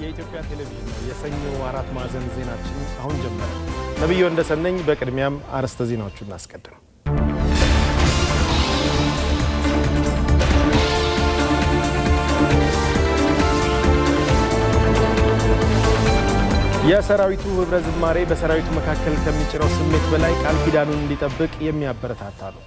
የኢትዮጵያ ቴሌቪዥን ነው። የሰኞ አራት ማዕዘን ዜናችን አሁን ጀመረ። ነብዩ እንደሰነኝ በቅድሚያም አርዕስተ ዜናዎቹን እናስቀድም። የሰራዊቱ ህብረ ዝማሬ በሰራዊቱ መካከል ከሚጭረው ስሜት በላይ ቃል ኪዳኑን እንዲጠብቅ የሚያበረታታ ነው።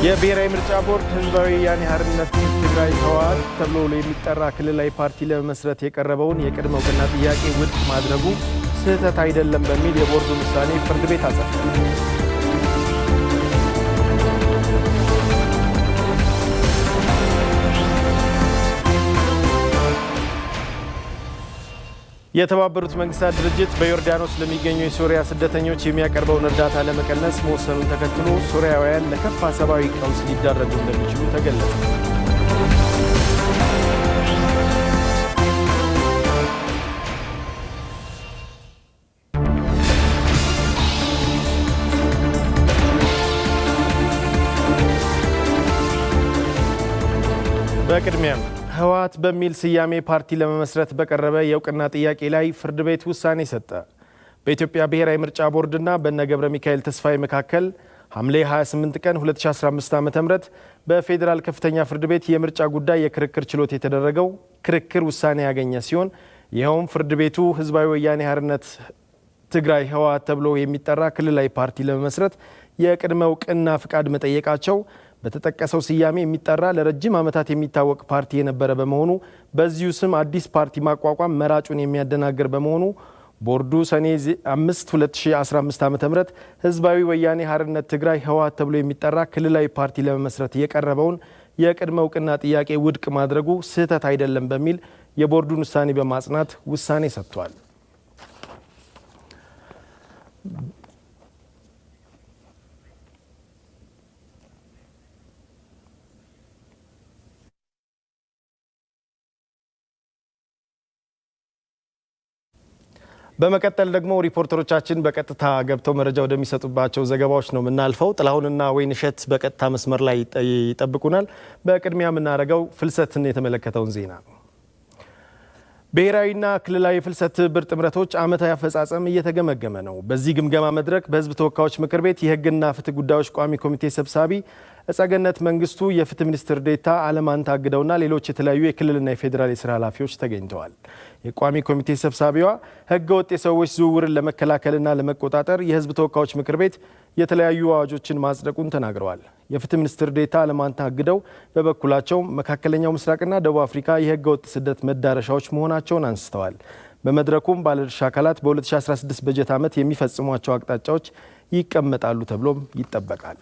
የብሔራዊ ምርጫ ቦርድ ህዝባዊ ወያነ ሓርነት ትግራይ ህወሓት ተብሎ የሚጠራ ክልላዊ ፓርቲ ለመመስረት የቀረበውን የቅድመ እውቅና ጥያቄ ውድቅ ማድረጉ ስህተት አይደለም በሚል የቦርዱን ውሳኔ ፍርድ ቤት አጸደቀ። የተባበሩት መንግስታት ድርጅት በዮርዳኖስ ለሚገኙ የሶሪያ ስደተኞች የሚያቀርበውን እርዳታ ለመቀነስ መወሰኑን ተከትሎ ሶሪያውያን ለከፋ ሰብአዊ ቀውስ ሊዳረጉ እንደሚችሉ ተገለጸ። በቅድሚያም ህወሓት በሚል ስያሜ ፓርቲ ለመመስረት በቀረበ የእውቅና ጥያቄ ላይ ፍርድ ቤት ውሳኔ ሰጠ። በኢትዮጵያ ብሔራዊ ምርጫ ቦርድና በነ ገብረ ሚካኤል ተስፋዬ መካከል ሐምሌ 28 ቀን 2015 ዓ.ም በፌዴራል ከፍተኛ ፍርድ ቤት የምርጫ ጉዳይ የክርክር ችሎት የተደረገው ክርክር ውሳኔ ያገኘ ሲሆን ይኸውም ፍርድ ቤቱ ህዝባዊ ወያነ ሓርነት ትግራይ ህወሓት ተብሎ የሚጠራ ክልላዊ ፓርቲ ለመመስረት የቅድመ እውቅና ፍቃድ መጠየቃቸው በተጠቀሰው ስያሜ የሚጠራ ለረጅም ዓመታት የሚታወቅ ፓርቲ የነበረ በመሆኑ በዚሁ ስም አዲስ ፓርቲ ማቋቋም መራጩን የሚያደናግር በመሆኑ ቦርዱ ሰኔ 5 2015 ዓ.ም ህዝባዊ ወያነ ሓርነት ትግራይ ህወሓት ተብሎ የሚጠራ ክልላዊ ፓርቲ ለመመስረት የቀረበውን የቅድመ እውቅና ጥያቄ ውድቅ ማድረጉ ስህተት አይደለም በሚል የቦርዱን ውሳኔ በማጽናት ውሳኔ ሰጥቷል። በመቀጠል ደግሞ ሪፖርተሮቻችን በቀጥታ ገብተው መረጃ ወደሚሰጡባቸው ዘገባዎች ነው የምናልፈው። ጥላሁንና ወይንሸት በቀጥታ መስመር ላይ ይጠብቁናል። በቅድሚያ የምናደርገው ፍልሰትን የተመለከተውን ዜና ነው። ብሔራዊና ክልላዊ ፍልሰት ትብብር ጥምረቶች ዓመታዊ አፈጻጸም እየተገመገመ ነው። በዚህ ግምገማ መድረክ በህዝብ ተወካዮች ምክር ቤት የህግና ፍትህ ጉዳዮች ቋሚ ኮሚቴ ሰብሳቢ እጸገነት መንግስቱ፣ የፍትህ ሚኒስትር ዴኤታ አለማንታ አግደውና ሌሎች የተለያዩ የክልልና የፌዴራል የስራ ኃላፊዎች ተገኝተዋል። የቋሚ ኮሚቴ ሰብሳቢዋ ህገ ወጥ የሰዎች ዝውውርን ለመከላከልና ለመቆጣጠር የህዝብ ተወካዮች ምክር ቤት የተለያዩ አዋጆችን ማጽደቁን ተናግረዋል። የፍትህ ሚኒስትር ዴኤታ አለማንታ አግደው በበኩላቸው መካከለኛው ምስራቅና ደቡብ አፍሪካ የህገ ወጥ ስደት መዳረሻዎች መሆናቸውን አንስተዋል። በመድረኩም ባለድርሻ አካላት በ2016 በጀት ዓመት የሚፈጽሟቸው አቅጣጫዎች ይቀመጣሉ ተብሎም ይጠበቃል።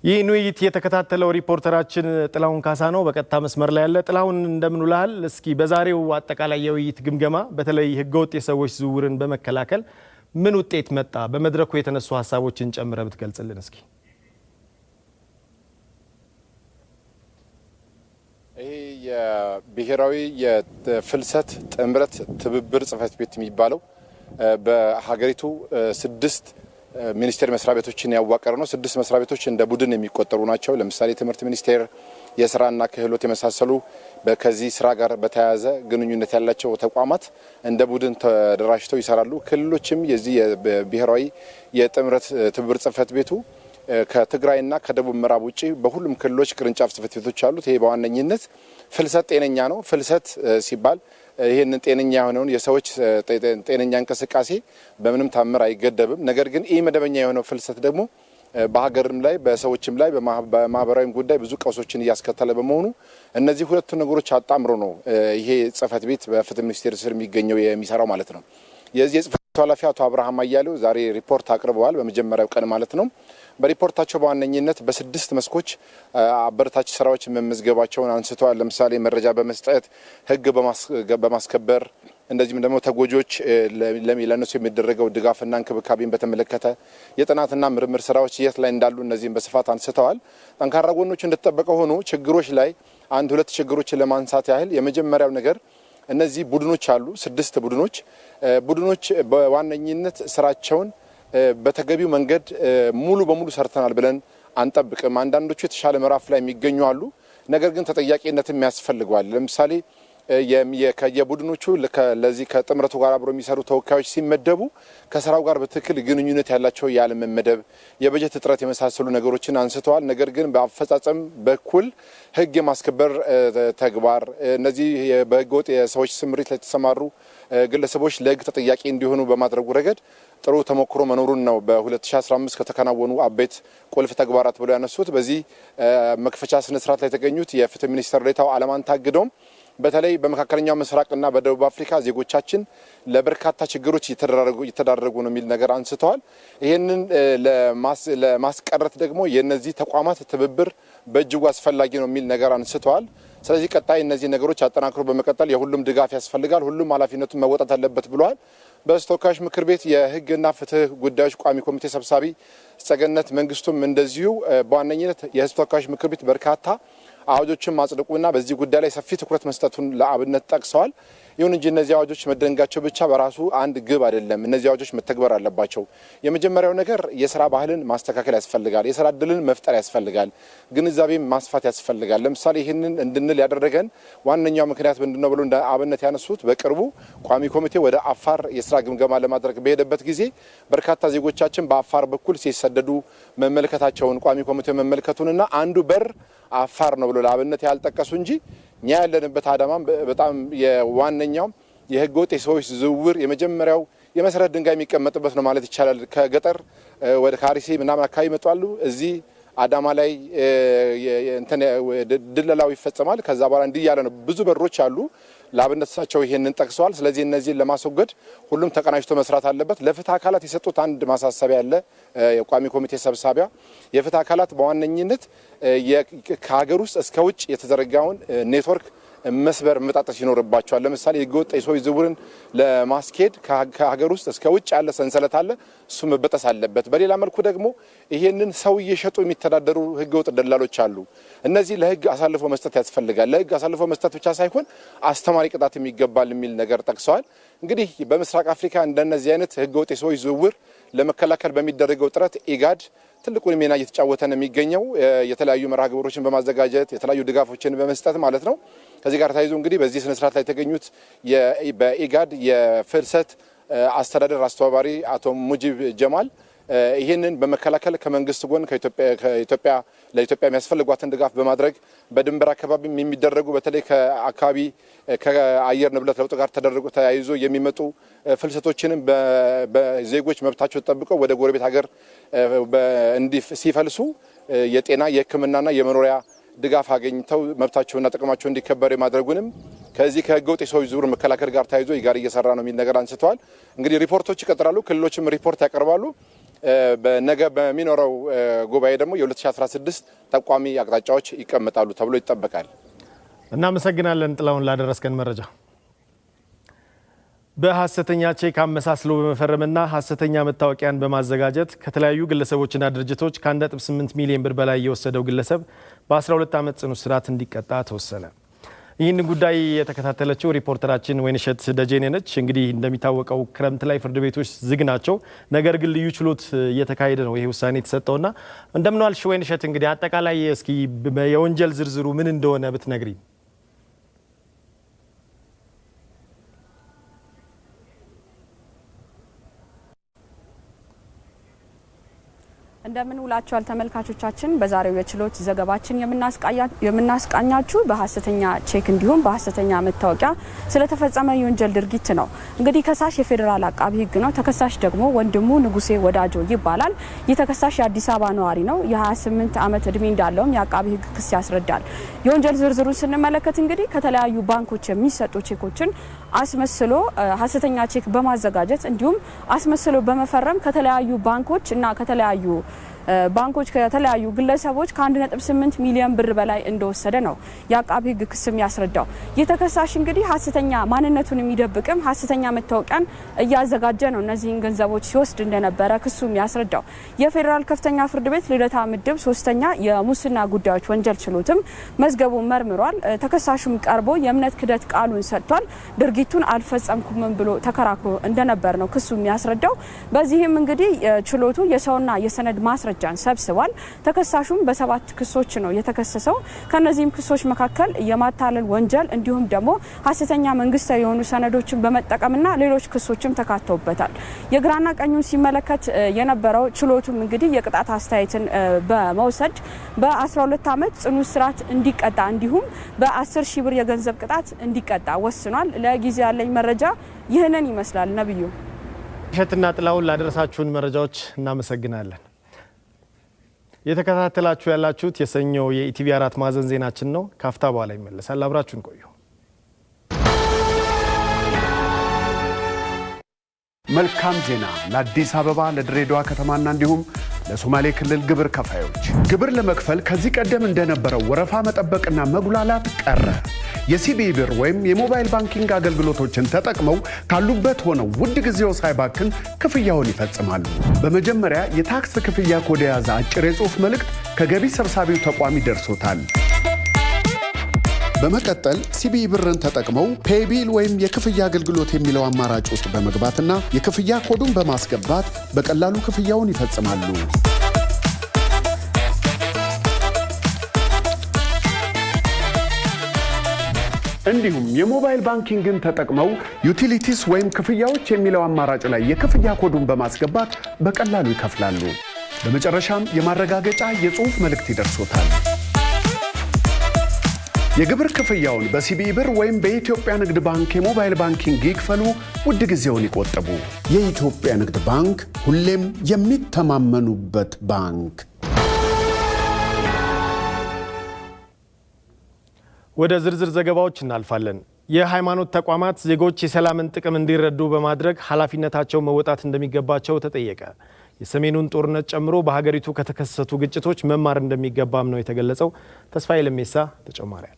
ይህን ውይይት የተከታተለው ሪፖርተራችን ጥላሁን ካሳ ነው በቀጥታ መስመር ላይ ያለ። ጥላሁን እንደምን ውለሃል? እስኪ በዛሬው አጠቃላይ የውይይት ግምገማ በተለይ ህገወጥ የሰዎች ዝውውርን በመከላከል ምን ውጤት መጣ? በመድረኩ የተነሱ ሀሳቦችን ጨምረ ብትገልጽልን እስኪ። ይሄ የብሔራዊ የፍልሰት ጥምረት ትብብር ጽሕፈት ቤት የሚባለው በሀገሪቱ 6 ሚኒስቴር መስሪያ ቤቶችን ያዋቀረ ነው። 6 መስሪያ ቤቶች እንደ ቡድን የሚቆጠሩ ናቸው። ለምሳሌ ትምህርት ሚኒስቴር፣ የስራና ክህሎት የመሳሰሉ ከዚህ ስራ ጋር በተያያዘ ግንኙነት ያላቸው ተቋማት እንደ ቡድን ተደራጅተው ይሰራሉ። ክልሎችም የዚህ የብሔራዊ የጥምረት ትብብር ጽሕፈት ቤቱ ከትግራይና ከደቡብ ምዕራብ ውጪ በሁሉም ክልሎች ቅርንጫፍ ጽሕፈት ቤቶች አሉት። ይሄ በዋነኝነት ፍልሰት ጤነኛ ነው። ፍልሰት ሲባል ይህንን ጤነኛ የሆነውን የሰዎች ጤነኛ እንቅስቃሴ በምንም ታምር አይገደብም። ነገር ግን ይህ መደበኛ የሆነው ፍልሰት ደግሞ በሀገርም ላይ በሰዎችም ላይ በማህበራዊም ጉዳይ ብዙ ቀውሶችን እያስከተለ በመሆኑ እነዚህ ሁለቱ ነገሮች አጣምሮ ነው ይሄ ጽሕፈት ቤት በፍትህ ሚኒስቴር ስር የሚሰራው ማለት ነው። የዚህ የጽሕፈት ቤቱ ኃላፊ አቶ አብርሃም አያሌው ዛሬ ሪፖርት አቅርበዋል። በመጀመሪያው ቀን ማለት ነው። በሪፖርታቸው በዋነኝነት በ6 መስኮች አበረታች ስራዎች መመዝገባቸውን አንስተዋል። ለምሳሌ መረጃ በመስጠት ህግ በማስከበር እንደዚህም ደግሞ ተጎጆች ለነሱ የሚደረገው ድጋፍና እንክብካቤን በተመለከተ የጥናትና ምርምር ስራዎች የት ላይ እንዳሉ እነዚህን በስፋት አንስተዋል። ጠንካራ ጎኖች እንደተጠበቀ ሆኖ ችግሮች ላይ 1-2 ችግሮችን ለማንሳት ያህል የመጀመሪያው ነገር እነዚህ ቡድኖች አሉ 6 ቡድኖች በዋነኝነት ስራቸውን በተገቢው መንገድ ሙሉ በሙሉ ሰርተናል ብለን አንጠብቅም። አንዳንዶቹ የተሻለ ምዕራፍ ላይ የሚገኙ አሉ። ነገር ግን ተጠያቂነትም ያስፈልጋል። ለምሳሌ የቡድኖቹ ለዚህ ከጥምረቱ ጋር አብሮ የሚሰሩ ተወካዮች ሲመደቡ ከስራው ጋር በትክክል ግንኙነት ያላቸው ያለመመደብ፣ የበጀት እጥረት የመሳሰሉ ነገሮችን አንስተዋል። ነገር ግን በአፈጻጸም በኩል ህግ የማስከበር ተግባር እነዚህ በህገ ወጥ የሰዎች ስምሪት ላይ የተሰማሩ ግለሰቦች ለህግ ተጠያቂ እንዲሆኑ በማድረጉ ረገድ ጥሩ ተሞክሮ መኖሩን ነው በ2015 ከተከናወኑ አበይት ቁልፍ ተግባራት ብለው ያነሱት። በዚህ መክፈቻ ስነ ስርዓት ላይ የተገኙት የፍትህ ሚኒስትር ዴኤታው አለማን ታግዶም በተለይ በመካከለኛው ምስራቅና በደቡብ አፍሪካ ዜጎቻችን ለበርካታ ችግሮች እየተዳረጉ ነው የሚል ነገር አንስተዋል። ይህንን ለማስቀረት ደግሞ የነዚህ ተቋማት ትብብር በእጅጉ አስፈላጊ ነው የሚል ነገር አንስተዋል። ስለዚህ ቀጣይ እነዚህ ነገሮች አጠናክሮ በመቀጠል የሁሉም ድጋፍ ያስፈልጋል፣ ሁሉም ኃላፊነቱን መወጣት አለበት ብለዋል። በሕዝብ ተወካዮች ምክር ቤት የህግና ፍትህ ጉዳዮች ቋሚ ኮሚቴ ሰብሳቢ ጸገነት መንግስቱም እንደዚሁ በዋነኝነት የሕዝብ ተወካዮች ምክር ቤት በርካታ አዋጆችን ማጽደቁና በዚህ ጉዳይ ላይ ሰፊ ትኩረት መስጠቱን ለአብነት ጠቅሰዋል። ይሁን እንጂ እነዚህ አዋጆች መደንጋቸው ብቻ በራሱ አንድ ግብ አይደለም። እነዚህ አዋጆች መተግበር አለባቸው። የመጀመሪያው ነገር የስራ ባህልን ማስተካከል ያስፈልጋል። የስራ እድልን መፍጠር ያስፈልጋል። ግንዛቤም ማስፋት ያስፈልጋል። ለምሳሌ ይህንን እንድንል ያደረገን ዋነኛው ምክንያት ምንድነው ብሎ እንደ አብነት ያነሱት በቅርቡ ቋሚ ኮሚቴ ወደ አፋር የስራ ግምገማ ለማድረግ በሄደበት ጊዜ በርካታ ዜጎቻችን በአፋር በኩል ሲሰደዱ መመልከታቸውን ቋሚ ኮሚቴ መመልከቱንና አንዱ በር አፋር ነው ብሎ ለአብነት ያልጠቀሱ እንጂ እኛ ያለንበት አዳማም በጣም የዋነኛው የህገ ወጥ የሰዎች ዝውውር የመጀመሪያው የመሰረት ድንጋይ የሚቀመጥበት ነው ማለት ይቻላል። ከገጠር ወደ ካሪሲ ምናምን አካባቢ ይመጣሉ። እዚህ አዳማ ላይ ድለላው ይፈጸማል። ከዛ በኋላ እንዲህ ያለ ነው። ብዙ በሮች አሉ። ለአብነት እሳቸው ይሄንን ጠቅሰዋል። ስለዚህ እነዚህን ለማስወገድ ሁሉም ተቀናጅቶ መስራት አለበት። ለፍትህ አካላት የሰጡት አንድ ማሳሰቢያ አለ። የቋሚ ኮሚቴ ሰብሳቢያ የፍትህ አካላት በዋነኝነት ከሀገር ውስጥ እስከ ውጭ የተዘረጋውን ኔትወርክ መስበር መጣጠስ ይኖርባቸዋል። ለምሳሌ ህገወጥ የሰዎች ዝውውርን ለማስኬድ ከሀገር ውስጥ እስከ ውጭ ያለ ሰንሰለት አለ። እሱ መበጠስ አለበት። በሌላ መልኩ ደግሞ ይሄንን ሰው እየሸጡ የሚተዳደሩ ህገወጥ ደላሎች አሉ። እነዚህ ለህግ አሳልፎ መስጠት ያስፈልጋል። ለህግ አሳልፎ መስጠት ብቻ ሳይሆን አስተማሪ ቅጣት የሚገባል የሚል ነገር ጠቅሰዋል። እንግዲህ በምስራቅ አፍሪካ እንደነዚህ አይነት ህገወጥ የሰዎች ዝውውር ለመከላከል በሚደረገው ጥረት ኢጋድ ትልቁን ሚና እየተጫወተ ነው የሚገኘው። የተለያዩ መርሃ ግብሮችን በማዘጋጀት የተለያዩ ድጋፎችን በመስጠት ማለት ነው። ከዚህ ጋር ተያይዞ እንግዲህ በዚህ ስነ ስርዓት ላይ የተገኙት በኢጋድ የፍልሰት አስተዳደር አስተባባሪ አቶ ሙጂብ ጀማል ይህንን በመከላከል ከመንግስት ጎን ለኢትዮጵያ የሚያስፈልጓትን ድጋፍ በማድረግ በድንበር አካባቢ የሚደረጉ በተለይ ከአካባቢ ከአየር ንብረት ለውጥ ጋር ተያይዞ የሚመጡ ፍልሰቶችንም በዜጎች መብታቸው ተጠብቀው ወደ ጎረቤት ሀገር ሲፈልሱ የጤና የሕክምናና የመኖሪያ ድጋፍ አገኝተው መብታቸውና ጥቅማቸው እንዲከበር የማድረጉንም ከዚህ ከህገወጥ የሰዎች ዝውውር መከላከል ጋር ተያይዞ ይጋር እየሰራ ነው የሚል ነገር አንስተዋል። እንግዲህ ሪፖርቶች ይቀጥላሉ። ክልሎችም ሪፖርት ያቀርባሉ። ነገ በሚኖረው ጉባኤ ደግሞ የ2016 ጠቋሚ አቅጣጫዎች ይቀመጣሉ ተብሎ ይጠበቃል። እናመሰግናለን ጥላውን ላደረስከን መረጃ። በሐሰተኛ ቼክ አመሳስሎ በመፈረምና ሐሰተኛ መታወቂያን በማዘጋጀት ከተለያዩ ግለሰቦችና ድርጅቶች ከ1.8 ሚሊዮን ብር በላይ የወሰደው ግለሰብ በ12 ዓመት ጽኑ እስራት እንዲቀጣ ተወሰነ። ይህን ጉዳይ የተከታተለችው ሪፖርተራችን ወይንሸት ደጀኔ ነች። እንግዲህ እንደሚታወቀው ክረምት ላይ ፍርድ ቤቶች ዝግ ናቸው። ነገር ግን ልዩ ችሎት እየተካሄደ ነው ይሄ ውሳኔ የተሰጠውና እንደምን ዋልሽ ወይንሸት? እንግዲህ አጠቃላይ እስኪ የወንጀል ዝርዝሩ ምን እንደሆነ ብትነግሪ። እንደምን ውላችኋል ተመልካቾቻችን። በዛሬው የችሎት ዘገባችን የምናስቃኛችሁ በሐሰተኛ ቼክ እንዲሁም በሐሰተኛ መታወቂያ ስለተፈጸመ የወንጀል ድርጊት ነው። እንግዲህ ከሳሽ የፌዴራል አቃቢ ሕግ ነው። ተከሳሽ ደግሞ ወንድሙ ንጉሴ ወዳጆ ይባላል። ይህ ተከሳሽ የአዲስ አበባ ነዋሪ ነው። የ28 ዓመት እድሜ እንዳለውም የአቃቢ ሕግ ክስ ያስረዳል። የወንጀል ዝርዝሩን ስንመለከት እንግዲህ ከተለያዩ ባንኮች የሚሰጡ ቼኮችን አስመስሎ ሐሰተኛ ቼክ በማዘጋጀት እንዲሁም አስመስሎ በመፈረም ከተለያዩ ባንኮች እና ከተለያዩ ባንኮች ከተለያዩ ግለሰቦች ከ1.8 ሚሊዮን ብር በላይ እንደወሰደ ነው የአቃቤ ሕግ ክስም ያስረዳው። የተከሳሽ እንግዲህ ሐሰተኛ ማንነቱን የሚደብቅም ሐሰተኛ መታወቂያን እያዘጋጀ ነው እነዚህን ገንዘቦች ሲወስድ እንደነበረ ክሱም ያስረዳው። የፌዴራል ከፍተኛ ፍርድ ቤት ልደታ ምድብ 3ኛ የሙስና ጉዳዮች ወንጀል ችሎትም መዝገቡን መርምሯል። ተከሳሹም ቀርቦ የእምነት ክደት ቃሉን ሰጥቷል። ድርጊቱን አልፈጸምኩም ብሎ ተከራክሮ እንደነበር ነው ክሱ የሚያስረዳው። በዚህም እንግዲህ ችሎቱ የሰውና የሰነድ ማስረጃን ሰብስቧል። ተከሳሹም በ7 ክሶች ነው የተከሰሰው። ከነዚህም ክሶች መካከል የማታለል ወንጀል እንዲሁም ደግሞ ሐሰተኛ መንግስታዊ የሆኑ ሰነዶችን በመጠቀምና ሌሎች ክሶችም ተካተውበታል። የግራና ቀኙን ሲመለከት የነበረው ችሎቱም እንግዲህ የቅጣት አስተያየትን በመውሰድ በ12 ዓመት ጽኑ እስራት እንዲቀጣ እንዲሁም በ10 ሺህ ብር የገንዘብ ቅጣት እንዲቀጣ ወስኗል። ለጊዜ ያለኝ መረጃ ይህንን ይመስላል። ነብዩ እሸትና ጥላውን ላደረሳችሁን መረጃዎች እናመሰግናለን። የተከታተላችሁ ያላችሁት የሰኞ የኢቲቪ 4 ማዕዘን ዜናችን ነው። ካፍታ በኋላ ይመለሳል። አብራችሁን ቆዩ። መልካም ዜና ለአዲስ አበባ ለድሬዳዋ ከተማና እንዲሁም ለሶማሌ ክልል ግብር ከፋዮች። ግብር ለመክፈል ከዚህ ቀደም እንደነበረው ወረፋ መጠበቅና መጉላላት ቀረ። የሲቢኢ ብር ወይም የሞባይል ባንኪንግ አገልግሎቶችን ተጠቅመው ካሉበት ሆነው ውድ ጊዜው ሳይባክን ክፍያውን ይፈጽማሉ። በመጀመሪያ የታክስ ክፍያ ኮድ የያዘ አጭር የጽሑፍ መልእክት ከገቢ ሰብሳቢው ተቋም ይደርሶታል። በመቀጠል ሲቢኢ ብርን ተጠቅመው ፔይቢል ወይም የክፍያ አገልግሎት የሚለው አማራጭ ውስጥ በመግባትና የክፍያ ኮዱን በማስገባት በቀላሉ ክፍያውን ይፈጽማሉ። እንዲሁም የሞባይል ባንኪንግን ተጠቅመው ዩቲሊቲስ ወይም ክፍያዎች የሚለው አማራጭ ላይ የክፍያ ኮዱን በማስገባት በቀላሉ ይከፍላሉ። በመጨረሻም የማረጋገጫ የጽሑፍ መልእክት ይደርሶታል። የግብር ክፍያውን በሲቢኢ ብር ወይም በኢትዮጵያ ንግድ ባንክ የሞባይል ባንኪንግ ይክፈሉ። ውድ ጊዜውን ይቆጥቡ። የኢትዮጵያ ንግድ ባንክ ሁሌም የሚተማመኑበት ባንክ። ወደ ዝርዝር ዘገባዎች እናልፋለን። የሃይማኖት ተቋማት ዜጎች የሰላምን ጥቅም እንዲረዱ በማድረግ ኃላፊነታቸው መወጣት እንደሚገባቸው ተጠየቀ። የሰሜኑን ጦርነት ጨምሮ በሀገሪቱ ከተከሰቱ ግጭቶች መማር እንደሚገባም ነው የተገለጸው። ተስፋዬ ለሜሳ ተጨማሪ አለው።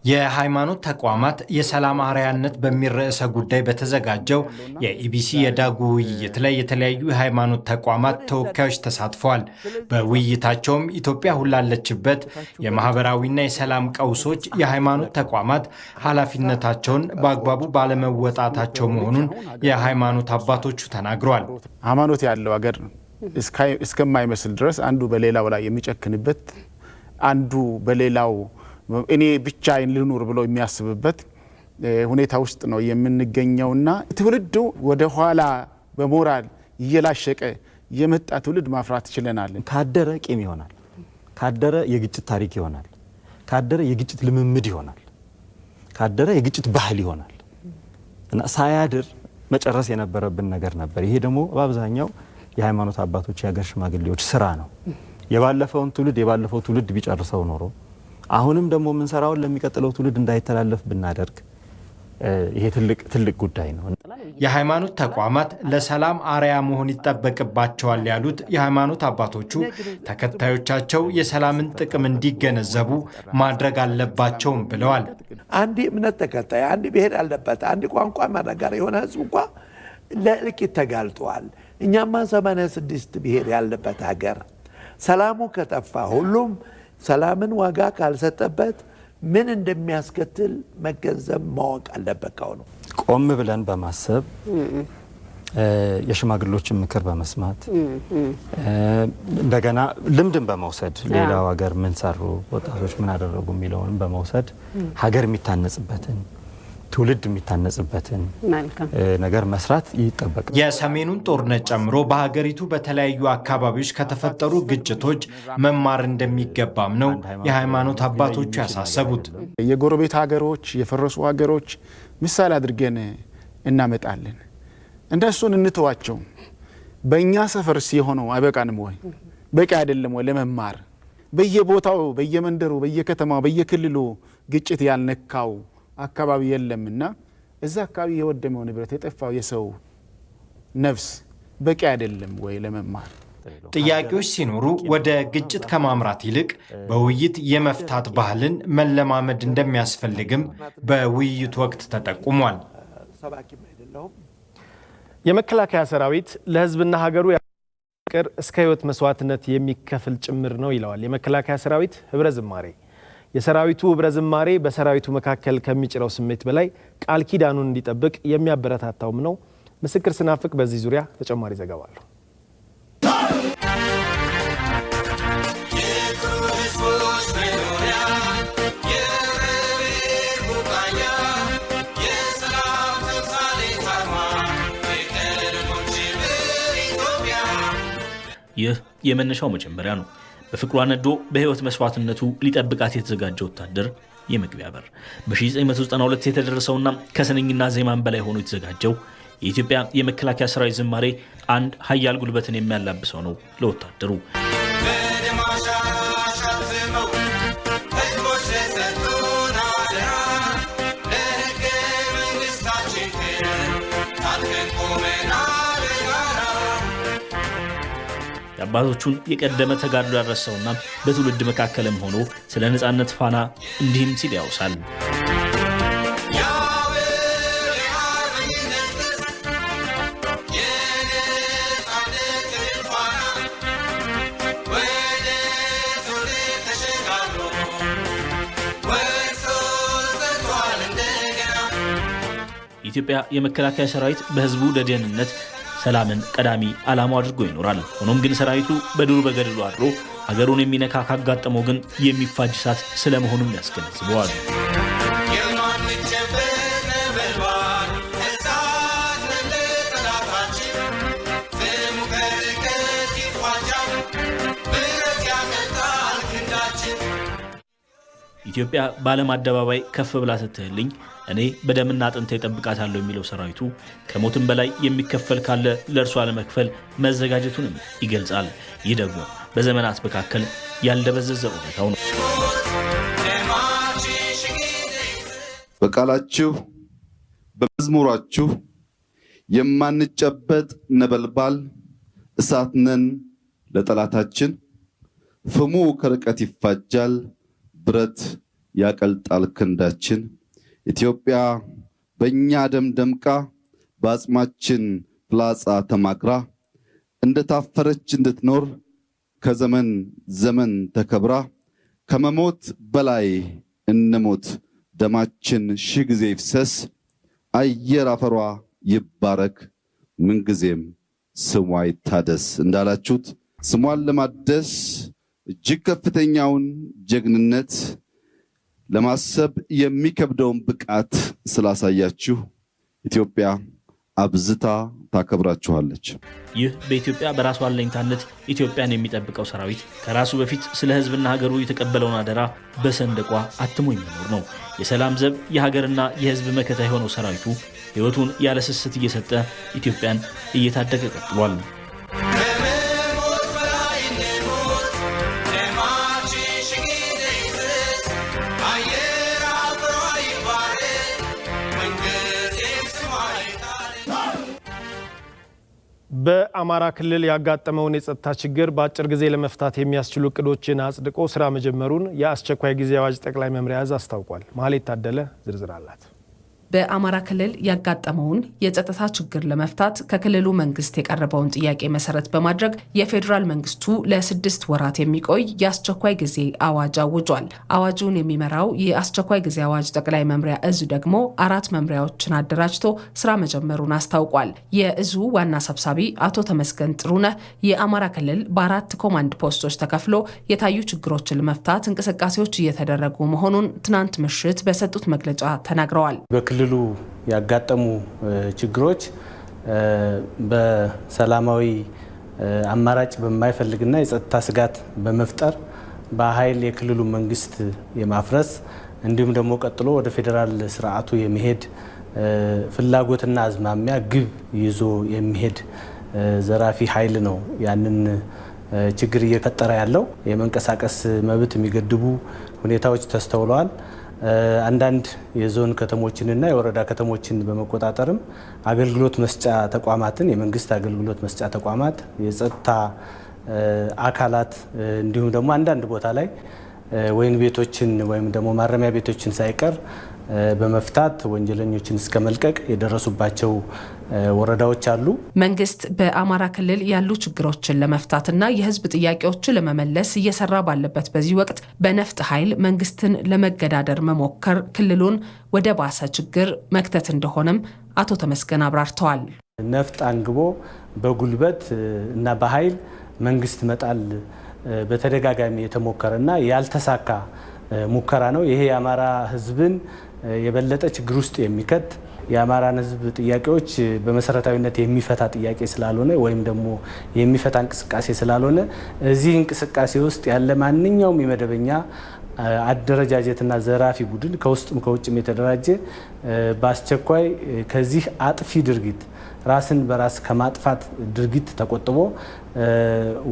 የሃይማኖት ተቋማት የሰላም አርአያነት በሚል ርዕሰ ጉዳይ በተዘጋጀው የኢቢሲ የዳጉ ውይይት ላይ የተለያዩ የሃይማኖት ተቋማት ተወካዮች ተሳትፈዋል። በውይይታቸውም ኢትዮጵያ ሁላለችበት የማህበራዊና የሰላም ቀውሶች የሃይማኖት ተቋማት ኃላፊነታቸውን በአግባቡ ባለመወጣታቸው መሆኑን የሃይማኖት አባቶቹ ተናግረዋል። ሃይማኖት ያለው ሀገር እስከማይመስል ድረስ አንዱ በሌላው ላይ የሚጨክንበት አንዱ በሌላው እኔ ብቻዬን ልኑር ብሎ የሚያስብበት ሁኔታ ውስጥ ነው የምንገኘውና ትውልዱ ወደ ኋላ በሞራል እየላሸቀ የመጣ ትውልድ ማፍራት ችለናል። ካደረ ቂም ይሆናል፣ ካደረ የግጭት ታሪክ ይሆናል፣ ካደረ የግጭት ልምምድ ይሆናል፣ ካደረ የግጭት ባህል ይሆናል እና ሳያድር መጨረስ የነበረብን ነገር ነበር። ይሄ ደግሞ በአብዛኛው የሃይማኖት አባቶች የሀገር ሽማግሌዎች ስራ ነው። የባለፈው ትውልድ ቢጨርሰው ኖሮ አሁንም ደግሞ የምንሰራውን ለሚቀጥለው ትውልድ እንዳይተላለፍ ብናደርግ ይሄ ትልቅ ጉዳይ ነው። የሃይማኖት ተቋማት ለሰላም አርአያ መሆን ይጠበቅባቸዋል ያሉት የሃይማኖት አባቶቹ ተከታዮቻቸው የሰላምን ጥቅም እንዲገነዘቡ ማድረግ አለባቸውም ብለዋል። አንድ እምነት ተከታይ፣ አንድ ብሔር ያለበት፣ አንድ ቋንቋ መናገር የሆነ ህዝብ እንኳ ለእልቂት ተጋልጧል። እኛማ 86 ብሔር ያለበት ሀገር ሰላሙ ከጠፋ ሁሉም ሰላምን ዋጋ ካልሰጠበት ምን እንደሚያስከትል መገንዘብ ማወቅ አለበት። ነው ቆም ብለን በማሰብ የሽማግሌዎችን ምክር በመስማት እንደገና ልምድን በመውሰድ ሌላው ሀገር ምን ሰሩ፣ ወጣቶች ምን አደረጉ የሚለውን በመውሰድ ሀገር የሚታነጽበትን ትውልድ የሚታነጽበትን ነገር መስራት ይጠበቃል። የሰሜኑን ጦርነት ጨምሮ በሀገሪቱ በተለያዩ አካባቢዎች ከተፈጠሩ ግጭቶች መማር እንደሚገባም ነው የሃይማኖት አባቶቹ ያሳሰቡት። የጎረቤት ሀገሮች፣ የፈረሱ ሀገሮች ምሳሌ አድርገን እናመጣለን። እንደሱን እንተዋቸው። በእኛ ሰፈር ሲሆነው አይበቃንም ወይ? በቂ አይደለም ወይ ለመማር? በየቦታው በየመንደሩ፣ በየከተማው፣ በየክልሉ ግጭት ያልነካው አካባቢ የለምና እዛ አካባቢ የወደመው ንብረት የጠፋው የሰው ነፍስ በቂ አይደለም ወይ ለመማር? ጥያቄዎች ሲኖሩ ወደ ግጭት ከማምራት ይልቅ በውይይት የመፍታት ባህልን መለማመድ እንደሚያስፈልግም በውይይቱ ወቅት ተጠቁሟል። የመከላከያ ሰራዊት ለሕዝብና ሀገሩ ፍቅር እስከ ሕይወት መስዋዕትነት የሚከፍል ጭምር ነው ይለዋል የመከላከያ ሰራዊት ህብረ ዝማሬ። የሰራዊቱ ህብረ ዝማሬ በሰራዊቱ መካከል ከሚጭረው ስሜት በላይ ቃል ኪዳኑን እንዲጠብቅ የሚያበረታታውም ነው። ምስክር ስናፍቅ በዚህ ዙሪያ ተጨማሪ ዘገባ አለው። ይህ የመነሻው መጀመሪያ ነው። በፍቅሯ ነዶ በህይወት መስዋዕትነቱ ሊጠብቃት የተዘጋጀ ወታደር የመግቢያ በር። በ1992 የተደረሰውና ከስንኝና ዜማን በላይ ሆኖ የተዘጋጀው የኢትዮጵያ የመከላከያ ሰራዊት ዝማሬ አንድ ኃያል ጉልበትን የሚያላብሰው ነው ለወታደሩ። የአባቶቹን የቀደመ ተጋድሎ ያረሰውና በትውልድ መካከልም ሆኖ ስለ ነጻነት ፋና እንዲህም ሲል ያውሳል። የኢትዮጵያ የመከላከያ ሰራዊት በህዝቡ ደህንነት ሰላምን ቀዳሚ ዓላማው አድርጎ ይኖራል። ሆኖም ግን ሰራዊቱ በዱር በገደሉ አድሮ ሀገሩን የሚነካ ካጋጠመው ግን የሚፋጅ እሳት ስለመሆኑም ያስገነዝበዋል። ኢትዮጵያ በዓለም አደባባይ ከፍ ብላ ስትህልኝ እኔ በደምና አጥንቴ እጠብቃታለሁ የሚለው ሰራዊቱ ከሞትም በላይ የሚከፈል ካለ ለእርሷ ለመክፈል መዘጋጀቱንም ይገልጻል። ይህ ደግሞ በዘመናት መካከል ያልደበዘዘ እውነታው ነው። በቃላችሁ በመዝሙራችሁ የማንጨበጥ ነበልባል እሳት ነን ለጠላታችን፣ ፍሙ ከርቀት ይፋጃል ብረት ያቀልጣል ክንዳችን። ኢትዮጵያ በእኛ ደም ደምቃ በአጽማችን ፍላጻ ተማክራ እንደታፈረች እንድትኖር ከዘመን ዘመን ተከብራ ከመሞት በላይ እንሞት ደማችን ሺህ ጊዜ ይፍሰስ አየር አፈሯ ይባረክ ምንጊዜም ስሟ ይታደስ እንዳላችሁት ስሟን ለማደስ እጅግ ከፍተኛውን ጀግንነት ለማሰብ የሚከብደውን ብቃት ስላሳያችሁ ኢትዮጵያ አብዝታ ታከብራችኋለች። ይህ በኢትዮጵያ በራሱ አለኝታነት ኢትዮጵያን የሚጠብቀው ሰራዊት ከራሱ በፊት ስለ ሕዝብና ሀገሩ የተቀበለውን አደራ በሰንደቋ አትሞ የሚኖር ነው። የሰላም ዘብ የሀገርና የሕዝብ መከታ የሆነው ሰራዊቱ ሕይወቱን ያለ ስስት እየሰጠ ኢትዮጵያን እየታደገ ቀጥሏል። በአማራ ክልል ያጋጠመውን የጸጥታ ችግር በአጭር ጊዜ ለመፍታት የሚያስችሉ እቅዶችን አጽድቆ ስራ መጀመሩን የአስቸኳይ ጊዜ አዋጅ ጠቅላይ መምሪያ ዕዝ አስታውቋል። ማህሌት ታደለ ዝርዝር አላት። በአማራ ክልል ያጋጠመውን የጸጥታ ችግር ለመፍታት ከክልሉ መንግስት የቀረበውን ጥያቄ መሰረት በማድረግ የፌዴራል መንግስቱ ለ6 ወራት የሚቆይ የአስቸኳይ ጊዜ አዋጅ አውጇል። አዋጁን የሚመራው የአስቸኳይ ጊዜ አዋጅ ጠቅላይ መምሪያ ዕዝ ደግሞ 4 መምሪያዎችን አደራጅቶ ስራ መጀመሩን አስታውቋል። የዕዙ ዋና ሰብሳቢ አቶ ተመስገን ጥሩነህ የአማራ ክልል በ4 ኮማንድ ፖስቶች ተከፍሎ የታዩ ችግሮችን ለመፍታት እንቅስቃሴዎች እየተደረጉ መሆኑን ትናንት ምሽት በሰጡት መግለጫ ተናግረዋል። በክልሉ ያጋጠሙ ችግሮች በሰላማዊ አማራጭ በማይፈልግና የጸጥታ ስጋት በመፍጠር በኃይል የክልሉ መንግስት የማፍረስ እንዲሁም ደግሞ ቀጥሎ ወደ ፌዴራል ስርዓቱ የመሄድ ፍላጎትና አዝማሚያ ግብ ይዞ የሚሄድ ዘራፊ ኃይል ነው ያንን ችግር እየፈጠረ ያለው። የመንቀሳቀስ መብት የሚገድቡ ሁኔታዎች ተስተውለዋል። አንዳንድ የዞን ከተሞችንና የወረዳ ከተሞችን በመቆጣጠርም አገልግሎት መስጫ ተቋማትን የመንግስት አገልግሎት መስጫ ተቋማት የጸጥታ አካላት እንዲሁም ደግሞ አንዳንድ ቦታ ላይ ወይን ቤቶችን ወይም ደግሞ ማረሚያ ቤቶችን ሳይቀር በመፍታት ወንጀለኞችን እስከ መልቀቅ የደረሱባቸው ወረዳዎች አሉ። መንግስት በአማራ ክልል ያሉ ችግሮችን ለመፍታትና የህዝብ ጥያቄዎችን ለመመለስ እየሰራ ባለበት በዚህ ወቅት በነፍጥ ኃይል መንግስትን ለመገዳደር መሞከር ክልሉን ወደ ባሰ ችግር መክተት እንደሆነም አቶ ተመስገን አብራርተዋል። ነፍጥ አንግቦ በጉልበት እና በኃይል መንግስት መጣል በተደጋጋሚ የተሞከረና ያልተሳካ ሙከራ ነው። ይሄ የአማራ ህዝብን የበለጠ ችግር ውስጥ የሚከት የአማራን ህዝብ ጥያቄዎች በመሰረታዊነት የሚፈታ ጥያቄ ስላልሆነ ወይም ደግሞ የሚፈታ እንቅስቃሴ ስላልሆነ እዚህ እንቅስቃሴ ውስጥ ያለ ማንኛውም የመደበኛ አደረጃጀትና ዘራፊ ቡድን ከውስጥም ከውጭም የተደራጀ በአስቸኳይ ከዚህ አጥፊ ድርጊት ራስን በራስ ከማጥፋት ድርጊት ተቆጥቦ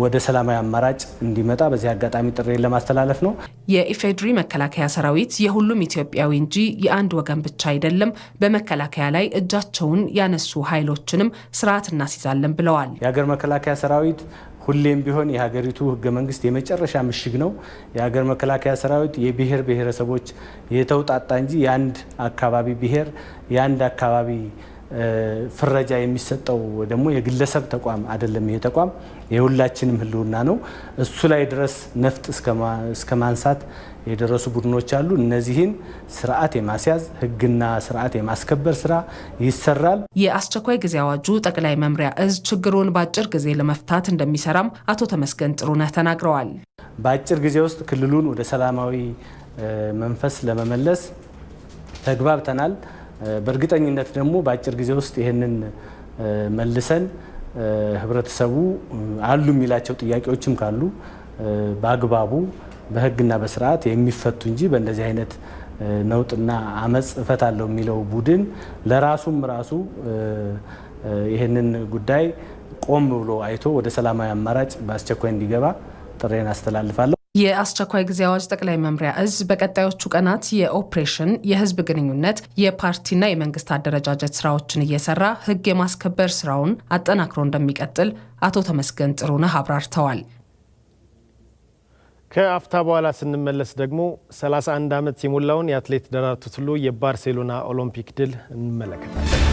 ወደ ሰላማዊ አማራጭ እንዲመጣ በዚህ አጋጣሚ ጥሪ ለማስተላለፍ ነው። የኢፌዴሪ መከላከያ ሰራዊት የሁሉም ኢትዮጵያዊ እንጂ የአንድ ወገን ብቻ አይደለም። በመከላከያ ላይ እጃቸውን ያነሱ ኃይሎችንም ስርዓት እናስይዛለን ብለዋል። የሀገር መከላከያ ሰራዊት ሁሌም ቢሆን የሀገሪቱ ህገ መንግስት የመጨረሻ ምሽግ ነው። የሀገር መከላከያ ሰራዊት የብሔር ብሔረሰቦች የተውጣጣ እንጂ የአንድ አካባቢ ብሔር የአንድ አካባቢ ፍረጃ የሚሰጠው ደግሞ የግለሰብ ተቋም አይደለም። ይሄ ተቋም የሁላችንም ህልውና ነው። እሱ ላይ ድረስ ነፍጥ እስከ ማንሳት የደረሱ ቡድኖች አሉ። እነዚህን ስርዓት የማስያዝ ህግና ስርዓት የማስከበር ስራ ይሰራል። የአስቸኳይ ጊዜ አዋጁ ጠቅላይ መምሪያ እዝ ችግሩን በአጭር ጊዜ ለመፍታት እንደሚሰራም አቶ ተመስገን ጥሩነህ ተናግረዋል። በአጭር ጊዜ ውስጥ ክልሉን ወደ ሰላማዊ መንፈስ ለመመለስ ተግባብተናል። በእርግጠኝነት ደግሞ በአጭር ጊዜ ውስጥ ይህንን መልሰን ህብረተሰቡ አሉ የሚላቸው ጥያቄዎችም ካሉ በአግባቡ በህግና በስርዓት የሚፈቱ እንጂ በእንደዚህ አይነት ነውጥና አመጽ እፈታለሁ የሚለው ቡድን ለራሱም ራሱ ይህንን ጉዳይ ቆም ብሎ አይቶ ወደ ሰላማዊ አማራጭ በአስቸኳይ እንዲገባ ጥሬን አስተላልፋለሁ። የአስቸኳይ ጊዜ አዋጅ ጠቅላይ መምሪያ እዝ በቀጣዮቹ ቀናት የኦፕሬሽን፣ የህዝብ ግንኙነት፣ የፓርቲና የመንግስት አደረጃጀት ስራዎችን እየሰራ ህግ የማስከበር ስራውን አጠናክሮ እንደሚቀጥል አቶ ተመስገን ጥሩነህ አብራርተዋል። ከአፍታ በኋላ ስንመለስ ደግሞ 31 ዓመት የሞላውን የአትሌት ደራርቱ ቱሉ የባርሴሎና ኦሎምፒክ ድል እንመለከታለን።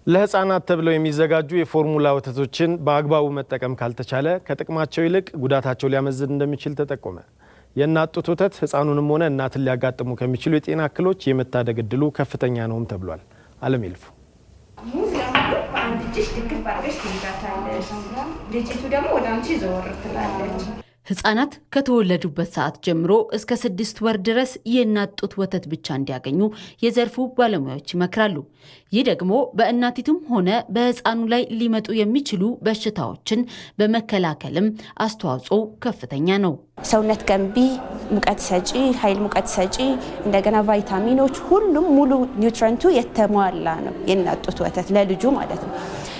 ለህፃናት ተብለው የሚዘጋጁ የፎርሙላ ወተቶችን በአግባቡ መጠቀም ካልተቻለ ከጥቅማቸው ይልቅ ጉዳታቸው ሊያመዝን እንደሚችል ተጠቆመ። የእናት ጡት ወተት ህፃኑንም ሆነ እናትን ሊያጋጥሙ ከሚችሉ የጤና እክሎች የመታደግ እድሉ ከፍተኛ ነውም ተብሏል። አለም ይልፉ ልጅቱ ደግሞ ወደ አንቺ ዘወር ትላለች። ህጻናት ከተወለዱበት ሰዓት ጀምሮ እስከ 6 ወር ድረስ የእናት ጡት ወተት ብቻ እንዲያገኙ የዘርፉ ባለሙያዎች ይመክራሉ። ይህ ደግሞ በእናቲቱም ሆነ በህፃኑ ላይ ሊመጡ የሚችሉ በሽታዎችን በመከላከልም አስተዋጽኦ ከፍተኛ ነው። ሰውነት ገንቢ፣ ሙቀት ሰጪ፣ ኃይል ሙቀት ሰጪ፣ እንደገና ቫይታሚኖች፣ ሁሉም ሙሉ ኒውትረንቱ የተሟላ ነው የእናት ጡት ወተት ለልጁ ማለት ነው።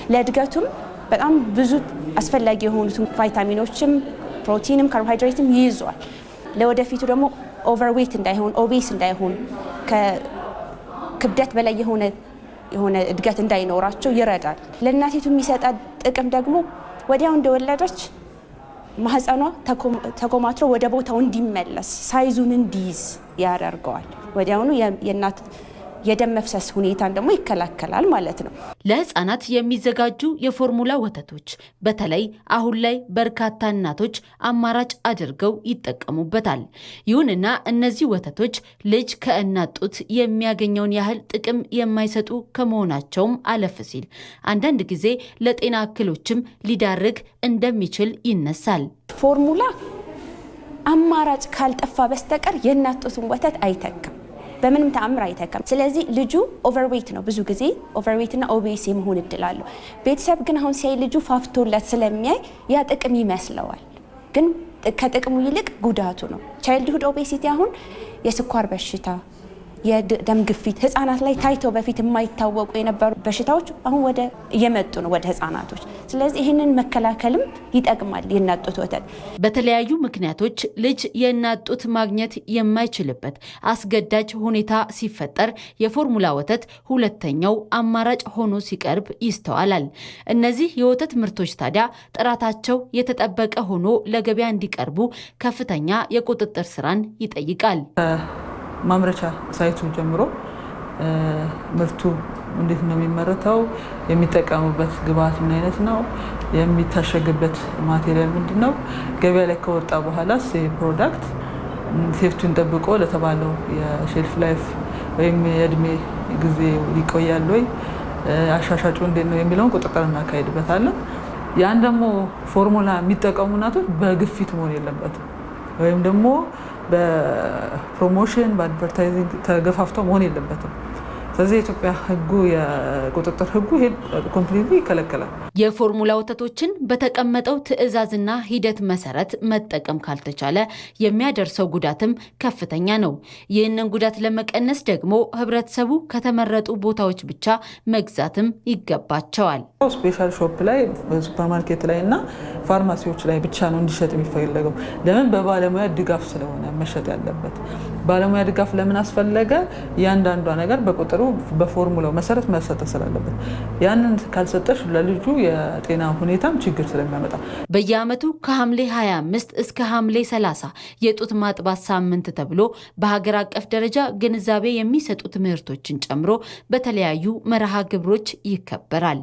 ለእድገቱም በጣም ብዙ አስፈላጊ የሆኑትን ቫይታሚኖችም ፕሮቲንም ካርቦሃይድሬትም ይይዟል። ለወደፊቱ ደግሞ ኦቨርዌት እንዳይሆን ኦቤስ እንዳይሆን ከክብደት በላይ የሆነ እድገት እንዳይኖራቸው ይረዳል። ለእናቲቱ የሚሰጣት ጥቅም ደግሞ ወዲያው እንደወለደች ማህፀኗ ተኮማትሮ ወደ ቦታው እንዲመለስ ሳይዙን እንዲይዝ ያደርገዋል። ወዲያውኑ የእናት የደም መፍሰስ ሁኔታን ደግሞ ይከላከላል ማለት ነው። ለህፃናት የሚዘጋጁ የፎርሙላ ወተቶች በተለይ አሁን ላይ በርካታ እናቶች አማራጭ አድርገው ይጠቀሙበታል። ይሁንና እነዚህ ወተቶች ልጅ ከእናት ጡት የሚያገኘውን ያህል ጥቅም የማይሰጡ ከመሆናቸውም አለፍ ሲል አንዳንድ ጊዜ ለጤና እክሎችም ሊዳርግ እንደሚችል ይነሳል። ፎርሙላ አማራጭ ካልጠፋ በስተቀር የእናት ጡትን ወተት አይተካም፣ በምንም ተአምር አይተካም። ስለዚህ ልጁ ኦቨርዌት ነው፣ ብዙ ጊዜ ኦቨርዌት እና ኦቤስ የመሆን እድል አለው። ቤተሰብ ግን አሁን ሲያይ ልጁ ፋፍቶለት ስለሚያይ ያ ጥቅም ይመስለዋል፣ ግን ከጥቅሙ ይልቅ ጉዳቱ ነው። ቻይልድሁድ ኦቤሲቲ አሁን የስኳር በሽታ፣ የደም ግፊት ህፃናት ላይ ታይተው በፊት የማይታወቁ የነበሩ በሽታዎች አሁን ወደ እየመጡ ነው ወደ ህፃናቶች። ስለዚህ ይህንን መከላከልም ይጠቅማል የእናት ጡት ወተት። በተለያዩ ምክንያቶች ልጅ የእናት ጡት ማግኘት የማይችልበት አስገዳጅ ሁኔታ ሲፈጠር የፎርሙላ ወተት ሁለተኛው አማራጭ ሆኖ ሲቀርብ ይስተዋላል። እነዚህ የወተት ምርቶች ታዲያ ጥራታቸው የተጠበቀ ሆኖ ለገበያ እንዲቀርቡ ከፍተኛ የቁጥጥር ስራን ይጠይቃል። ማምረቻ ሳይቱ ጀምሮ ምርቱ እንዴት ነው የሚመረተው፣ የሚጠቀሙበት ግብአት ምን አይነት ነው፣ የሚታሸግበት ማቴሪያል ምንድነው፣ ገበያ ላይ ከወጣ በኋላስ ፕሮዳክት ሴፍቲውን ጠብቆ ለተባለው የሼልፍ ላይፍ ወይም የእድሜ ጊዜ ይቆያል ወይ፣ አሻሻጩ እንዴት ነው የሚለውን ቁጥጥር እናካሄድበታለን። ያን ደግሞ ፎርሙላ የሚጠቀሙ እናቶች በግፊት መሆን የለበትም ወይም ደግሞ በፕሮሞሽን በአድቨርታይዚንግ ተገፋፍተው መሆን የለበትም። ስለዚህ የኢትዮጵያ ሕጉ የቁጥጥር ሕጉ ይሄ ኮምፕሊትሊ ይከለከላል። የፎርሙላ ወተቶችን በተቀመጠው ትዕዛዝና ሂደት መሰረት መጠቀም ካልተቻለ የሚያደርሰው ጉዳትም ከፍተኛ ነው። ይህንን ጉዳት ለመቀነስ ደግሞ ህብረተሰቡ ከተመረጡ ቦታዎች ብቻ መግዛትም ይገባቸዋል። ስፔሻል ሾፕ ላይ ሱፐርማርኬት ላይ እና ፋርማሲዎች ላይ ብቻ ነው እንዲሸጥ የሚፈለገው። ለምን? በባለሙያ ድጋፍ ስለሆነ መሸጥ ያለበት። ባለሙያ ድጋፍ ለምን አስፈለገ? እያንዳንዷ ነገር በቁጥሩ በፎርሙላው መሰረት መሰጠት ስላለበት፣ ያንን ካልሰጠሽ ለልጁ የጤና ሁኔታም ችግር ስለሚያመጣ በየዓመቱ ከሐምሌ 25 እስከ ሐምሌ 30 የጡት ማጥባት ሳምንት ተብሎ በሀገር አቀፍ ደረጃ ግንዛቤ የሚሰጡ ትምህርቶችን ጨምሮ በተለያዩ መርሃ ግብሮች ይከበራል።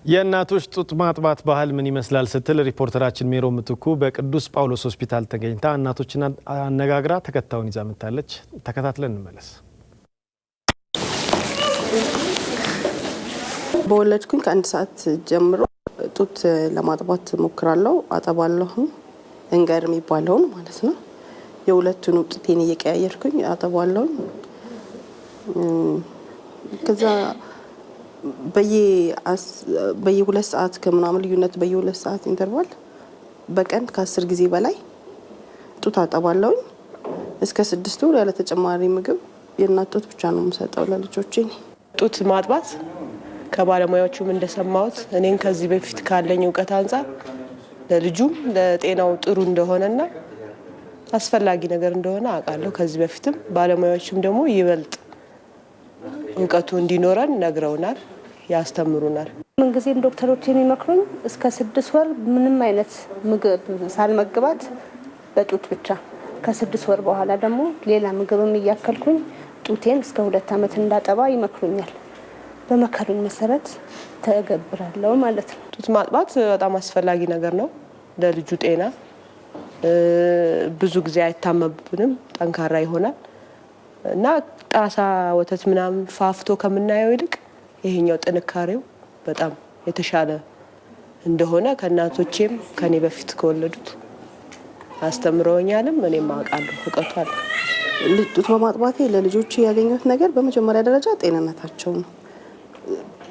የእናቶች ጡት ማጥባት ባህል ምን ይመስላል ስትል ሪፖርተራችን ሜሮ ምትኩ በቅዱስ ጳውሎስ ሆስፒታል ተገኝታ እናቶችን አነጋግራ ተከታዩን ይዛ መጥታለች። ተከታትለን እንመለስ። በወለድኩኝ ከአንድ ሰዓት ጀምሮ ጡት ለማጥባት ሞክራለሁ። አጠባለሁ። እንገር የሚባለውን ማለት ነው። የሁለቱን ጡቴን እየቀያየርኩኝ አጠባለሁ። ከዛ በየ2 ሰዓት ከምናምን ልዩነት በየ2 ሰዓት ኢንተርቫል በቀን ከ10 ጊዜ በላይ ጡት አጠባለሁ። እስከ 6 ወር ያለ ተጨማሪ ምግብ የእናት ጡት ብቻ ነው የምሰጠው ለልጆቼ። ጡት ማጥባት ከባለሙያዎቹም እንደሰማሁት እኔን ከዚህ በፊት ካለኝ እውቀት አንጻር ለልጁም ለጤናው ጥሩ እንደሆነና አስፈላጊ ነገር እንደሆነ አውቃለሁ። ከዚህ በፊትም ባለሙያዎችም ደግሞ ይበልጥ እውቀቱ እንዲኖረን ነግረውናል፣ ያስተምሩናል። ምን ጊዜም ዶክተሮች የሚመክሩኝ እስከ 6 ወር ምንም አይነት ምግብ ሳልመግባት በጡት ብቻ፣ ከ6 ወር በኋላ ደግሞ ሌላ ምግብም እያከልኩኝ ጡቴን እስከ 2 ዓመት እንዳጠባ ይመክሩኛል። በመከሩኝ መሰረት ተገብራለሁ ማለት ነው። ጡት ማጥባት በጣም አስፈላጊ ነገር ነው ለልጁ ጤና። ብዙ ጊዜ አይታመብንም፣ ጠንካራ ይሆናል እና ጣሳ ወተት ምናምን ፋፍቶ ከምናየው ይልቅ ይሄኛው ጥንካሬው በጣም የተሻለ እንደሆነ ከእናቶቼም ከኔ በፊት ከወለዱት አስተምረውኛልም እኔም አውቃለሁ፣ እውቀቱ አለ። ጡት በማጥባቴ ለልጆቼ ያገኘሁት ነገር በመጀመሪያ ደረጃ ጤንነታቸው ነው።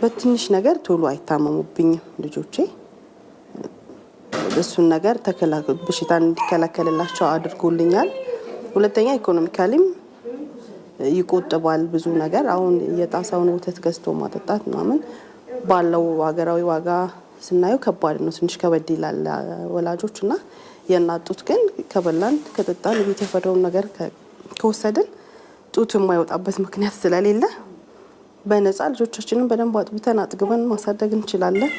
በትንሽ ነገር ቶሎ አይታመሙብኝም ልጆቼ። እሱን ነገር በሽታን እንዲከላከልላቸው አድርጎልኛል። ሁለተኛ ኢኮኖሚካሊም ይቆጥባል ብዙ ነገር። አሁን የጣሳውን ወተት ገዝቶ ማጠጣት ምናምን ባለው ሀገራዊ ዋጋ ስናየው ከባድ ነው፣ ትንሽ ከበድ ይላል ወላጆች እና የእናት ጡት ግን ከበላን ከጠጣን ቤት የፈረውን ነገር ከወሰድን ጡት የማይወጣበት ምክንያት ስለሌለ በነፃ ልጆቻችንን በደንብ አጥብተን አጥግበን ማሳደግ እንችላለን።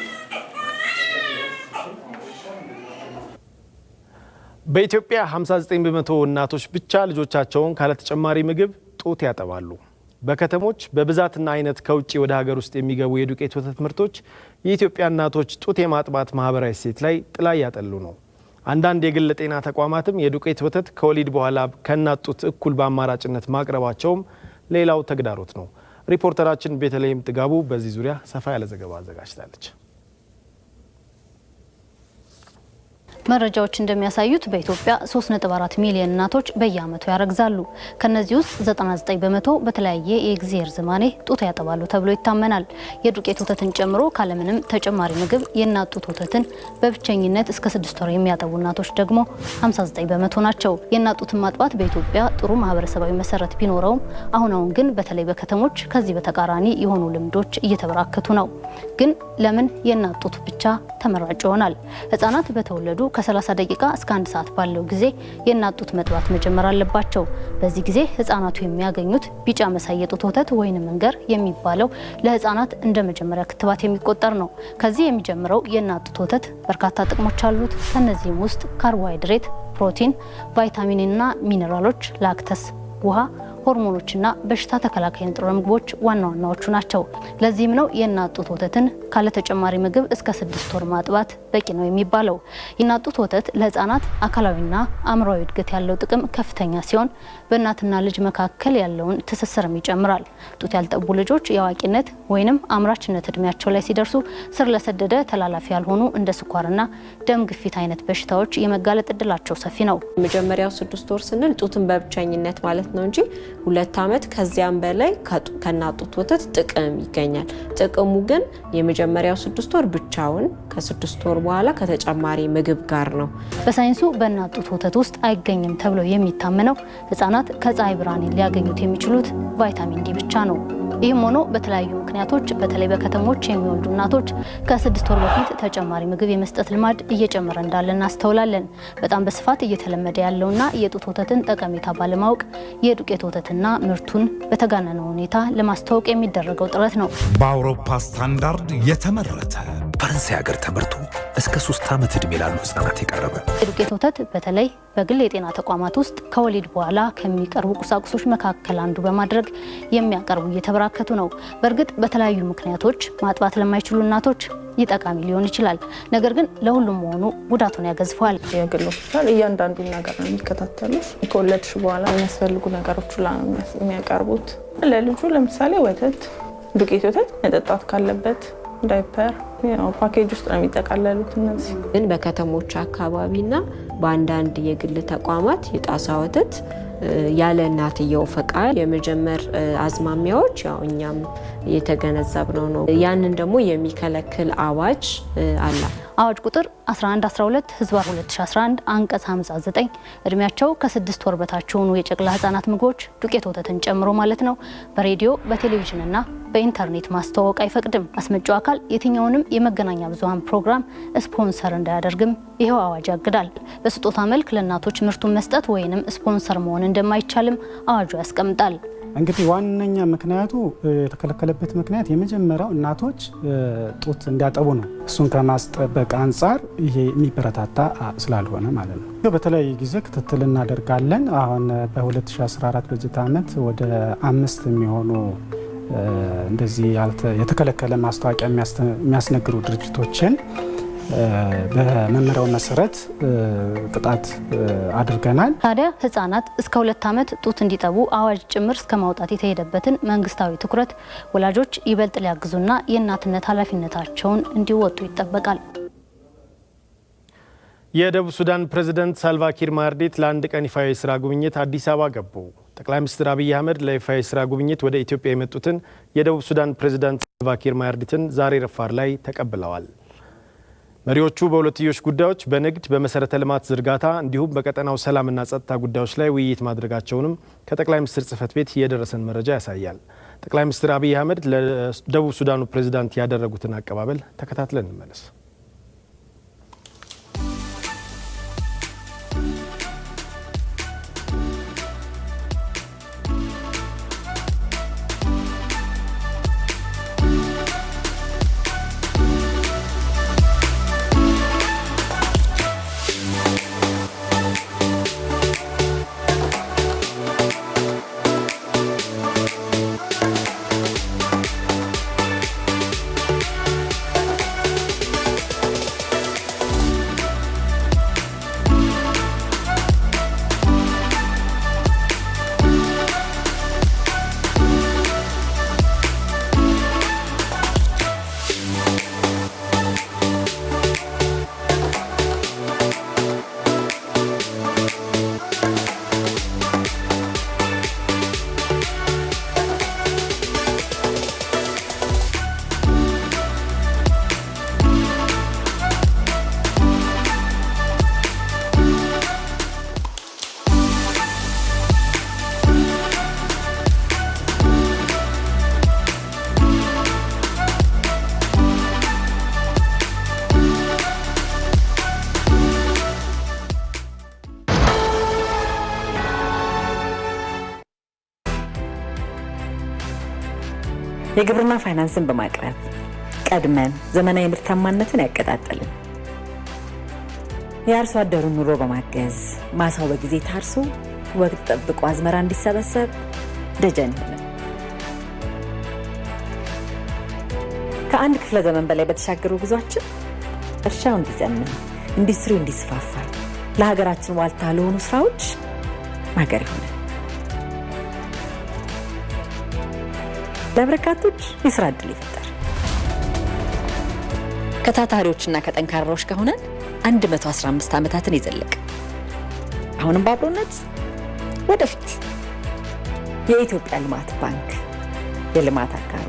በኢትዮጵያ 59 በመቶ እናቶች ብቻ ልጆቻቸውን ካለ ተጨማሪ ምግብ ጡት ያጠባሉ። በከተሞች በብዛትና አይነት ከውጭ ወደ ሀገር ውስጥ የሚገቡ የዱቄት ወተት ምርቶች የኢትዮጵያ እናቶች ጡት የማጥባት ማህበራዊ እሴት ላይ ጥላ እያጠሉ ነው። አንዳንድ የግል ጤና ተቋማትም የዱቄት ወተት ከወሊድ በኋላ ከእናት ጡት እኩል በአማራጭነት ማቅረባቸውም ሌላው ተግዳሮት ነው። ሪፖርተራችን ቤተልሔም ጥጋቡ በዚህ ዙሪያ ሰፋ ያለ ዘገባ አዘጋጅታለች። መረጃዎች እንደሚያሳዩት በኢትዮጵያ 3.4 ሚሊዮን እናቶች በየዓመቱ ያረግዛሉ። ከነዚህ ውስጥ 99 በመቶ በተለያየ የጊዜ ርዝማኔ ጡት ያጠባሉ ተብሎ ይታመናል። የዱቄት ወተትን ጨምሮ ካለምንም ተጨማሪ ምግብ የእናት ጡት ወተትን በብቸኝነት እስከ 6 ወር የሚያጠቡ እናቶች ደግሞ 59 በመቶ ናቸው። የእናት ጡትን ማጥባት በኢትዮጵያ ጥሩ ማህበረሰባዊ መሰረት ቢኖረውም አሁን ግን በተለይ በከተሞች ከዚህ በተቃራኒ የሆኑ ልምዶች እየተበራከቱ ነው። ግን ለምን የእናት ጡት ብቻ ተመራጭ ይሆናል? ህጻናት በተወለዱ ከ30 ደቂቃ እስከ 1 ሰዓት ባለው ጊዜ የእናት ጡት መጥባት መጀመር አለባቸው። በዚህ ጊዜ ህጻናቱ የሚያገኙት ቢጫ መሳይ የጡት ወተት ወይንም መንገር የሚባለው ለህጻናት እንደ መጀመሪያ ክትባት የሚቆጠር ነው። ከዚህ የሚጀምረው የእናት ጡት ወተት በርካታ ጥቅሞች አሉት። ከነዚህም ውስጥ ካርቦሃይድሬት፣ ፕሮቲን፣ ቫይታሚንና ሚነራሎች፣ ላክተስ፣ ውሃ፣ ሆርሞኖችና በሽታ ተከላካይ ንጥረ ምግቦች ዋና ዋናዎቹ ናቸው። ለዚህም ነው የእናት ጡት ወተትን ካለ ተጨማሪ ምግብ እስከ 6 ወር ማጥባት በቂ ነው የሚባለው። የእናት ጡት ወተት ለህፃናት አካላዊና አእምሯዊ እድገት ያለው ጥቅም ከፍተኛ ሲሆን በእናትና ልጅ መካከል ያለውን ትስስርም ይጨምራል። ጡት ያልጠቡ ልጆች የአዋቂነት ወይንም አምራችነት እድሜያቸው ላይ ሲደርሱ ስር ለሰደደ ተላላፊ ያልሆኑ እንደ ስኳርና ደም ግፊት አይነት በሽታዎች የመጋለጥ እድላቸው ሰፊ ነው። መጀመሪያው 6 ወር ስንል ጡትን በብቸኝነት ማለት ነው እንጂ 2 ዓመት ከዚያም በላይ ከእናት ጡት ወተት ጥቅም ይገኛል። ጥቅሙ ግን የመጀመሪያው 6 ወር ብቻውን ከ6 ወር በኋላ ከተጨማሪ ምግብ ጋር ነው። በሳይንሱ በእናት ጡት ወተት ውስጥ አይገኝም ተብሎ የሚታመነው ህጻናት ከፀሐይ ብርሃን ሊያገኙት የሚችሉት ቫይታሚን ዲ ብቻ ነው። ይህም ሆኖ በተለያዩ ምክንያቶች በተለይ በከተሞች የሚወልዱ እናቶች ከ6 ወር በፊት ተጨማሪ ምግብ የመስጠት ልማድ እየጨመረ እንዳለ እናስተውላለን። በጣም በስፋት እየተለመደ ያለውና የጡት ወተትን ጠቀሜታ ባለማወቅ የዱቄት ወተትና ምርቱን በተጋነነ ሁኔታ ለማስተዋወቅ የሚደረገው ጥረት ነው። በአውሮፓ ስታንዳርድ የተመረተ ፈረንሳይ ሀገር ተመርቶ እስከ 3 ዓመት ዕድሜ ላሉ ህጻናት የቀረበ የዱቄት ወተት በተለይ በግል የጤና ተቋማት ውስጥ ከወሊድ በኋላ ከሚቀርቡ ቁሳቁሶች መካከል አንዱ በማድረግ የሚያቀርቡ እየተበራከቱ ነው። በእርግጥ በተለያዩ ምክንያቶች ማጥባት ለማይችሉ እናቶች ይህ ጠቃሚ ሊሆን ይችላል። ነገር ግን ለሁሉም መሆኑ ጉዳቱን ያገዝፈዋል። የግል ሆስፒታል እያንዳንዱን ነገር ነው የሚከታተሉት። ከወለድሽ በኋላ የሚያስፈልጉ ነገሮች የሚያቀርቡት ለልጁ ለምሳሌ ወተት፣ ዱቄት ወተት መጠጣት ካለበት ዳይፐር ፓኬጅ ውስጥ ነው የሚጠቃለሉት። እነዚህ ግን በከተሞች አካባቢና በአንዳንድ የግል ተቋማት የጣሳ ወተት ያለ እናትየው ፈቃድ የመጀመር አዝማሚያዎች ያው እኛም የተገነዘብነው ነው። ያንን ደግሞ የሚከለክል አዋጅ አለ። አዋጅ ቁጥር 1112 ህዝባ 2011 አንቀጽ 59 እድሜያቸው ከ6 ወር በታች የሆኑ የጨቅላ ህጻናት ምግቦች ዱቄት ወተትን ጨምሮ ማለት ነው በሬዲዮ በቴሌቪዥንና በኢንተርኔት ማስተዋወቅ አይፈቅድም። አስመጪው አካል የትኛውንም የመገናኛ ብዙሃን ፕሮግራም ስፖንሰር እንዳያደርግም ይሄው አዋጅ ያግዳል። በስጦታ መልክ ለእናቶች ምርቱን መስጠት ወይንም ስፖንሰር መሆን እንደማይቻልም አዋጁ ያስቀምጣል። እንግዲህ ዋነኛ ምክንያቱ የተከለከለበት ምክንያት የመጀመሪያው እናቶች ጡት እንዲያጠቡ ነው። እሱን ከማስጠበቅ አንጻር ይሄ የሚበረታታ ስላልሆነ ማለት ነው። በተለያየ ጊዜ ክትትል እናደርጋለን። አሁን በ2014 በጀት ዓመት ወደ 5 የሚሆኑ እንደዚህ የተከለከለ ማስታወቂያ የሚያስነግሩ ድርጅቶችን በመመሪያው መሰረት ቅጣት አድርገናል። ታዲያ ህጻናት እስከ 2 ዓመት ጡት እንዲጠቡ አዋጅ ጭምር እስከ ማውጣት የተሄደበትን መንግስታዊ ትኩረት ወላጆች ይበልጥ ሊያግዙና የእናትነት ኃላፊነታቸውን እንዲወጡ ይጠበቃል። የደቡብ ሱዳን ፕሬዝዳንት ሳልቫኪር ማያርዲት ለአንድ ቀን ይፋዊ ስራ ጉብኝት አዲስ አበባ ገቡ። ጠቅላይ ሚኒስትር አብይ አህመድ ለይፋዊ ስራ ጉብኝት ወደ ኢትዮጵያ የመጡትን የደቡብ ሱዳን ፕሬዝዳንት ሳልቫኪር ማያርዲትን ዛሬ ረፋድ ላይ ተቀብለዋል። መሪዎቹ በሁለትዮሽ ጉዳዮች፣ በንግድ፣ በመሰረተ ልማት ዝርጋታ እንዲሁም በቀጠናው ሰላምና ጸጥታ ጉዳዮች ላይ ውይይት ማድረጋቸውንም ከጠቅላይ ሚኒስትር ጽህፈት ቤት የደረሰን መረጃ ያሳያል። ጠቅላይ ሚኒስትር አብይ አህመድ ለደቡብ ሱዳኑ ፕሬዝዳንት ያደረጉትን አቀባበል ተከታትለን እንመለስ። የግብርና ፋይናንስን በማቅረብ ቀድመን ዘመናዊ ምርታማነትን ያቀጣጠልን፣ የአርሶ አደሩን ኑሮ በማገዝ ማሳው በጊዜ ታርሶ ወቅት ጠብቆ አዝመራ እንዲሰበሰብ ደጀን ሆነ። ከአንድ ክፍለ ዘመን በላይ በተሻገሩ ጉዟችን እርሻው እንዲዘምን፣ ኢንዱስትሪው እንዲስፋፋ፣ ለሀገራችን ዋልታ ለሆኑ ስራዎች ማገር ሆነ። ለበርካቶች የስራ ዕድል ይፈጠር። ከታታሪዎችና ከጠንካራዎች ከሆነን 115 ዓመታትን የዘለቀ አሁንም በአብሮነት ወደፊት የኢትዮጵያ ልማት ባንክ የልማት አጋሩ።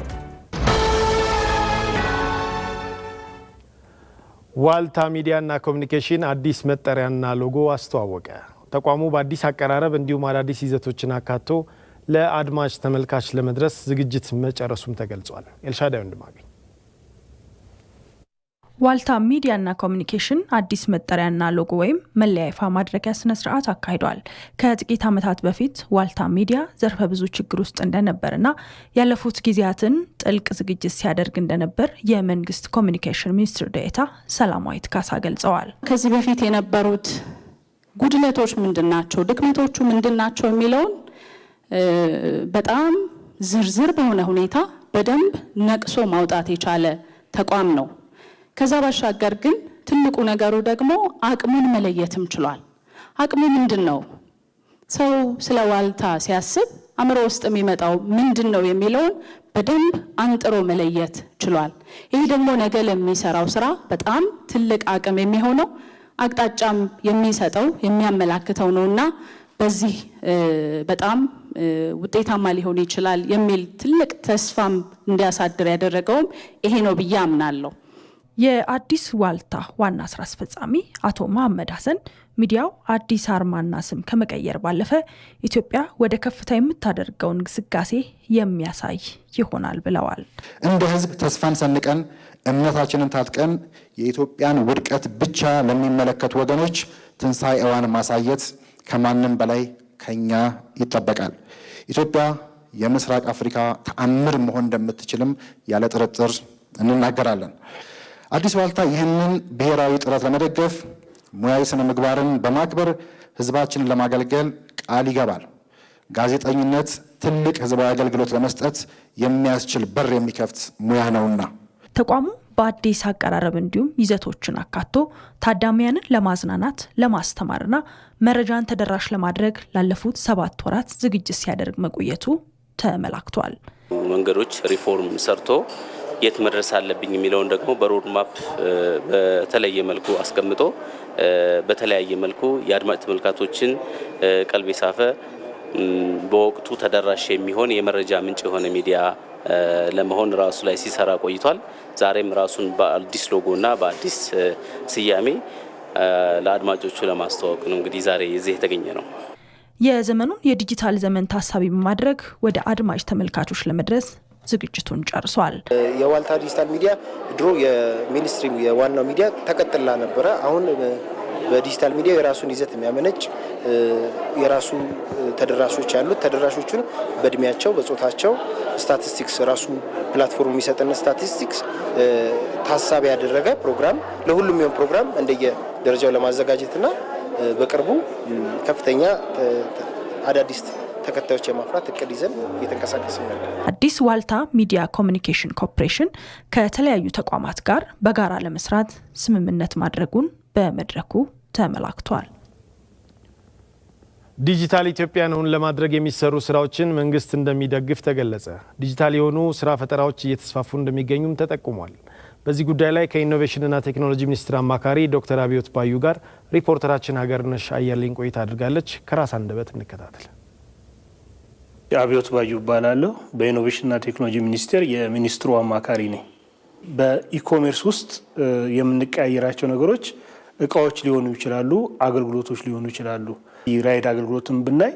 ዋልታ ሚዲያና ኮሚኒኬሽን አዲስ መጠሪያና ሎጎ አስተዋወቀ። ተቋሙ በአዲስ አቀራረብ እንዲሁም አዳዲስ ይዘቶችን አካቶ ለአድማጭ ተመልካች ለመድረስ ዝግጅት መጨረሱም ተገልጿል። ኤልሻዳይ ወንድማገኝ። ዋልታ ሚዲያና ኮሚኒኬሽን አዲስ መጠሪያና ሎጎ ወይም መለያ ይፋ ማድረጊያ ስነ ስርዓት አካሂዷል። ከጥቂት ዓመታት በፊት ዋልታ ሚዲያ ዘርፈ ብዙ ችግር ውስጥ እንደነበርና ያለፉት ጊዜያትን ጥልቅ ዝግጅት ሲያደርግ እንደነበር የመንግስት ኮሚኒኬሽን ሚኒስትር ዴኤታ ሰላማዊት ካሳ ገልጸዋል። ከዚህ በፊት የነበሩት ጉድለቶች ምንድናቸው፣ ድክመቶቹ ምንድናቸው የሚለውን በጣም ዝርዝር በሆነ ሁኔታ በደንብ ነቅሶ ማውጣት የቻለ ተቋም ነው። ከዛ ባሻገር ግን ትልቁ ነገሩ ደግሞ አቅሙን መለየትም ችሏል። አቅሙ ምንድን ነው? ሰው ስለ ዋልታ ሲያስብ አእምሮ ውስጥ የሚመጣው ምንድን ነው የሚለውን በደንብ አንጥሮ መለየት ችሏል። ይህ ደግሞ ነገ ለሚሰራው ስራ በጣም ትልቅ አቅም የሚሆነው አቅጣጫም የሚሰጠው የሚያመላክተው ነውና በዚህ በጣም ውጤታማ ሊሆን ይችላል የሚል ትልቅ ተስፋም እንዲያሳድር ያደረገውም ይሄ ነው ብዬ አምናለሁ። የአዲስ ዋልታ ዋና ስራ አስፈጻሚ አቶ መሐመድ ሀሰን ሚዲያው አዲስ አርማና ስም ከመቀየር ባለፈ ኢትዮጵያ ወደ ከፍታ የምታደርገውን ግስጋሴ የሚያሳይ ይሆናል ብለዋል። እንደ ህዝብ ተስፋን ሰንቀን እምነታችንን ታጥቀን የኢትዮጵያን ውድቀት ብቻ ለሚመለከቱ ወገኖች ትንሣኤዋን ማሳየት ከማንም በላይ ከኛ ይጠበቃል። ኢትዮጵያ የምስራቅ አፍሪካ ተአምር መሆን እንደምትችልም ያለ ጥርጥር እንናገራለን። አዲስ ዋልታ ይህንን ብሔራዊ ጥረት ለመደገፍ ሙያዊ ስነ ምግባርን በማክበር ህዝባችንን ለማገልገል ቃል ይገባል። ጋዜጠኝነት ትልቅ ህዝባዊ አገልግሎት ለመስጠት የሚያስችል በር የሚከፍት ሙያ ነውና ተቋሙ በአዲስ አቀራረብ እንዲሁም ይዘቶችን አካቶ ታዳሚያንን ለማዝናናት ለማስተማርና መረጃን ተደራሽ ለማድረግ ላለፉት 7 ወራት ዝግጅት ሲያደርግ መቆየቱ ተመላክቷል። መንገዶች ሪፎርም ሰርቶ የት መድረስ አለብኝ የሚለውን ደግሞ በሮድ ማፕ በተለየ መልኩ አስቀምጦ በተለያየ መልኩ የአድማጭ ተመልካቾችን ቀልብ የሳበ በወቅቱ ተደራሽ የሚሆን የመረጃ ምንጭ የሆነ ሚዲያ ለመሆን ራሱ ላይ ሲሰራ ቆይቷል። ዛሬም ራሱን በአዲስ ሎጎና በአዲስ ስያሜ ለአድማጮቹ ለማስተዋወቅ ነው እንግዲህ ዛሬ እዚህ የተገኘ ነው። የዘመኑን የዲጂታል ዘመን ታሳቢ በማድረግ ወደ አድማጭ ተመልካቾች ለመድረስ ዝግጅቱን ጨርሷል። የዋልታ ዲጂታል ሚዲያ ድሮ የሚኒስትሪ የዋናው ሚዲያ ተቀጥላ ነበረ። አሁን በዲጂታል ሚዲያ የራሱን ይዘት የሚያመነጭ የራሱ ተደራሾች ያሉት ተደራሾቹን በእድሜያቸው በጾታቸው ስታቲስቲክስ ራሱ ፕላትፎርም የሚሰጠን ስታቲስቲክስ ታሳቢ ያደረገ ፕሮግራም ለሁሉም የሚሆን ፕሮግራም እንደየ ደረጃው ለማዘጋጀትና በቅርቡ ከፍተኛ አዳዲስ ተከታዮች የማፍራት እቅድ ይዘን እየተንቀሳቀስን ነው። አዲስ ዋልታ ሚዲያ ኮሚኒኬሽን ኮርፖሬሽን ከተለያዩ ተቋማት ጋር በጋራ ለመስራት ስምምነት ማድረጉን በመድረኩ ተመላክቷል። ዲጂታል ኢትዮጵያን እውን ለማድረግ የሚሰሩ ስራዎችን መንግስት እንደሚደግፍ ተገለጸ። ዲጂታል የሆኑ ስራ ፈጠራዎች እየተስፋፉ እንደሚገኙም ተጠቁሟል። በዚህ ጉዳይ ላይ ከኢኖቬሽንና ቴክኖሎጂ ሚኒስትር አማካሪ ዶክተር አብዮት ባዩ ጋር ሪፖርተራችን ሀገርነሽ አየልኝ ቆይታ አድርጋለች። ከራስ አንደበት እንከታተል። አብዮት ባዩ እባላለሁ። በኢኖቬሽንና ቴክኖሎጂ ሚኒስቴር የሚኒስትሩ አማካሪ ነኝ። በኢኮሜርስ ውስጥ የምንቀያየራቸው ነገሮች እቃዎች ሊሆኑ ይችላሉ፣ አገልግሎቶች ሊሆኑ ይችላሉ። ራይድ አገልግሎትን ብናይ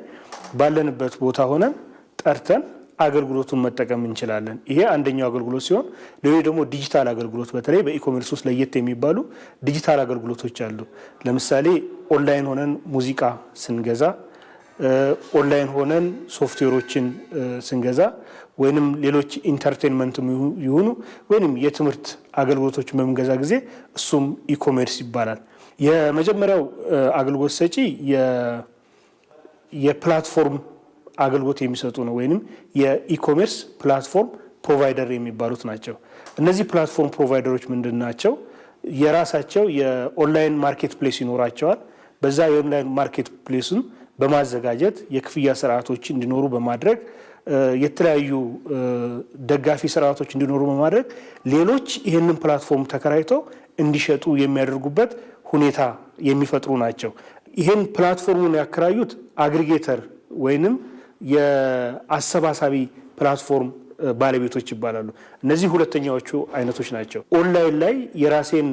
ባለንበት ቦታ ሆነን ጠርተን አገልግሎቱን መጠቀም እንችላለን። ይሄ አንደኛው አገልግሎት ሲሆን፣ ሌሎች ደግሞ ዲጂታል አገልግሎት በተለይ በኢኮሜርስ ውስጥ ለየት የሚባሉ ዲጂታል አገልግሎቶች አሉ። ለምሳሌ ኦንላይን ሆነን ሙዚቃ ስንገዛ ኦንላይን ሆነን ሶፍትዌሮችን ስንገዛ ወይንም ሌሎች ኢንተርቴይንመንት ይሁኑ ወይንም የትምህርት አገልግሎቶችን በመንገዛ ጊዜ እሱም ኢኮሜርስ ይባላል። የመጀመሪያው አገልግሎት ሰጪ የፕላትፎርም አገልግሎት የሚሰጡ ነው ወይንም የኢኮሜርስ ፕላትፎርም ፕሮቫይደር የሚባሉት ናቸው። እነዚህ ፕላትፎርም ፕሮቫይደሮች ምንድን ናቸው? የራሳቸው የኦንላይን ማርኬት ፕሌስ ይኖራቸዋል። በዛ የኦንላይን ማርኬት ፕሌስን በማዘጋጀት የክፍያ ስርዓቶች እንዲኖሩ በማድረግ የተለያዩ ደጋፊ ስርዓቶች እንዲኖሩ በማድረግ ሌሎች ይህንን ፕላትፎርም ተከራይተው እንዲሸጡ የሚያደርጉበት ሁኔታ የሚፈጥሩ ናቸው። ይህን ፕላትፎርሙን ያከራዩት አግሪጌተር ወይንም የአሰባሳቢ ፕላትፎርም ባለቤቶች ይባላሉ። እነዚህ ሁለተኛዎቹ አይነቶች ናቸው። ኦንላይን ላይ የራሴን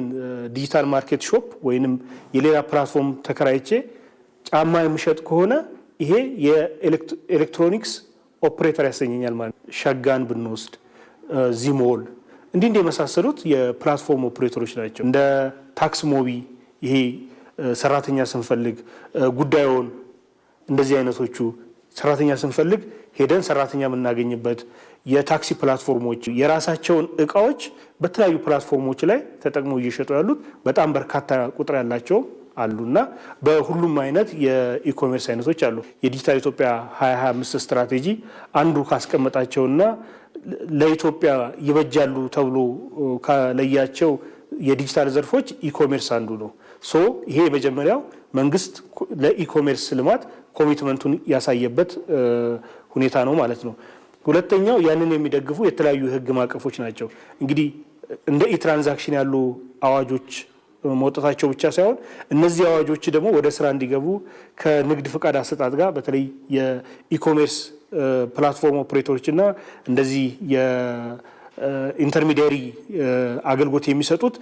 ዲጂታል ማርኬት ሾፕ ወይንም የሌላ ፕላትፎርም ተከራይቼ ጫማ የሚሸጥ ከሆነ ይሄ የኤሌክትሮኒክስ ኦፕሬተር ያሰኘኛል ማለት ነው። ሸጋን ብንወስድ ዚሞል እንዲህ የመሳሰሉት የፕላትፎርም ኦፕሬተሮች ናቸው። እንደ ታክስ ሞቢ ይሄ ሰራተኛ ስንፈልግ ጉዳዩን እንደዚህ አይነቶቹ ሰራተኛ ስንፈልግ ሄደን ሰራተኛ የምናገኝበት የታክሲ ፕላትፎርሞች የራሳቸውን እቃዎች በተለያዩ ፕላትፎርሞች ላይ ተጠቅመው እየሸጡ ያሉት በጣም በርካታ ቁጥር ያላቸው አሉና በሁሉም አይነት የኢኮሜርስ አይነቶች አሉ። የዲጂታል ኢትዮጵያ 2025 ስትራቴጂ አንዱ ካስቀመጣቸውና ለኢትዮጵያ ይበጃሉ ተብሎ ከለያቸው የዲጂታል ዘርፎች ኢኮሜርስ አንዱ ነው። ይሄ የመጀመሪያው መንግስት ለኢኮሜርስ ልማት ኮሚትመንቱን ያሳየበት ሁኔታ ነው ማለት ነው። ሁለተኛው ያንን የሚደግፉ የተለያዩ የህግ ማዕቀፎች ናቸው። እንግዲህ እንደ ኢትራንዛክሽን ያሉ አዋጆች መውጣታቸው ብቻ ሳይሆን እነዚህ አዋጆች ደግሞ ወደ ስራ እንዲገቡ ከንግድ ፍቃድ አሰጣጥ ጋር በተለይ የኢኮሜርስ ፕላትፎርም ኦፕሬተሮችና እንደዚህ የኢንተርሚዲያሪ አገልግሎት የሚሰጡት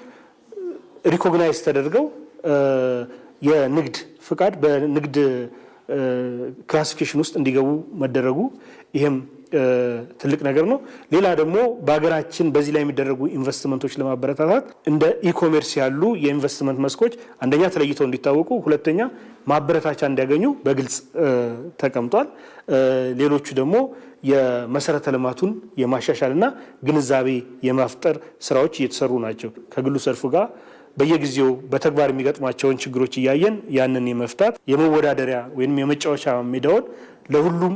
ሪኮግናይዝ ተደርገው የንግድ ፍቃድ በንግድ ክላሲፊኬሽን ውስጥ እንዲገቡ መደረጉ ይሄም ትልቅ ነገር ነው። ሌላ ደግሞ በሀገራችን በዚህ ላይ የሚደረጉ ኢንቨስትመንቶች ለማበረታታት እንደ ኢኮሜርስ ያሉ የኢንቨስትመንት መስኮች አንደኛ ተለይተው እንዲታወቁ፣ ሁለተኛ ማበረታቻ እንዲያገኙ በግልጽ ተቀምጧል። ሌሎቹ ደግሞ የመሰረተ ልማቱን የማሻሻልና ግንዛቤ የማፍጠር ስራዎች እየተሰሩ ናቸው። ከግሉ ዘርፉ ጋር በየጊዜው በተግባር የሚገጥሟቸውን ችግሮች እያየን ያንን የመፍታት የመወዳደሪያ ወይም የመጫወቻ ሜዳውን ለሁሉም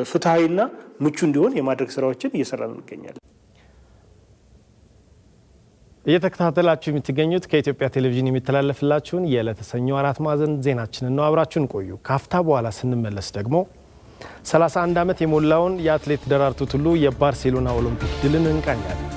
ፍትሐዊና ምቹ እንዲሆን የማድረግ ስራዎችን እየሰራን እንገኛለን። እየተከታተላችሁ የምትገኙት ከኢትዮጵያ ቴሌቪዥን የሚተላለፍላችሁን የዕለተ ሰኞ አራት ማዕዘን ዜናችንን ነው። አብራችሁን ቆዩ። ካፍታ በኋላ ስንመለስ ደግሞ 31 ዓመት የሞላውን የአትሌት ደራርቱ ቱሉ የባርሴሎና ኦሎምፒክ ድልን እንቃኛለን።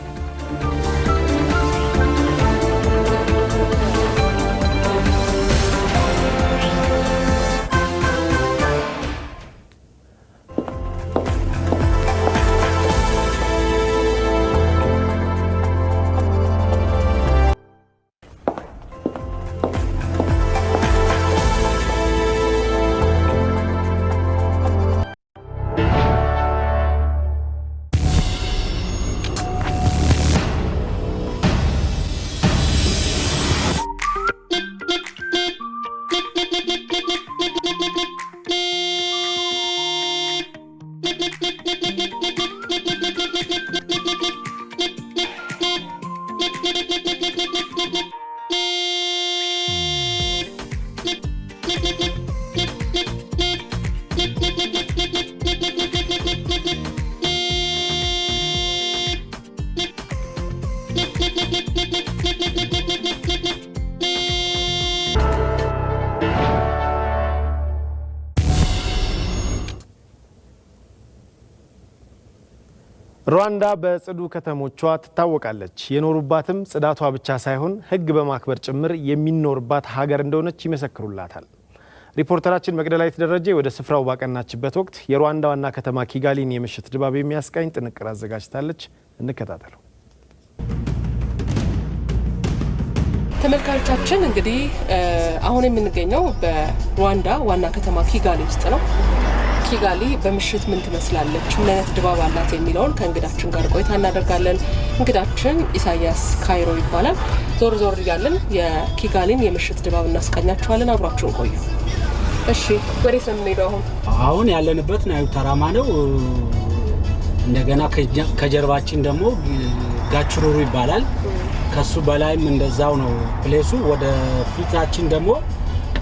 ሩዋንዳ በጽዱ ከተሞቿ ትታወቃለች። የኖሩባትም ጽዳቷ ብቻ ሳይሆን ሕግ በማክበር ጭምር የሚኖርባት ሀገር እንደሆነች ይመሰክሩላታል። ሪፖርተራችን መቅደላዊት ደረጀ ወደ ስፍራው ባቀናችበት ወቅት የሩዋንዳ ዋና ከተማ ኪጋሊን የምሽት ድባብ የሚያስቃኝ ጥንቅር አዘጋጅታለች። እንከታተለው። ተመልካቾቻችን እንግዲህ አሁን የምንገኘው በሩዋንዳ ዋና ከተማ ኪጋሊ ውስጥ ነው። ኪጋሊ በምሽት ምን ትመስላለች፣ ምን አይነት ድባብ አላት የሚለውን ከእንግዳችን ጋር ቆይታ እናደርጋለን። እንግዳችን ኢሳያስ ካይሮ ይባላል። ዞር ዞር እያለን የኪጋሊን የምሽት ድባብ እናስቃኛችኋለን። አብራችሁን ቆዩ። እሺ ወዴት ነው የምንሄደው አሁን? አሁን ያለንበት ናዩ ተራማ ነው። እንደገና ከጀርባችን ደግሞ ጋችሩሩ ይባላል። ከሱ በላይም እንደዛው ነው ፕሌሱ። ወደ ፊታችን ደግሞ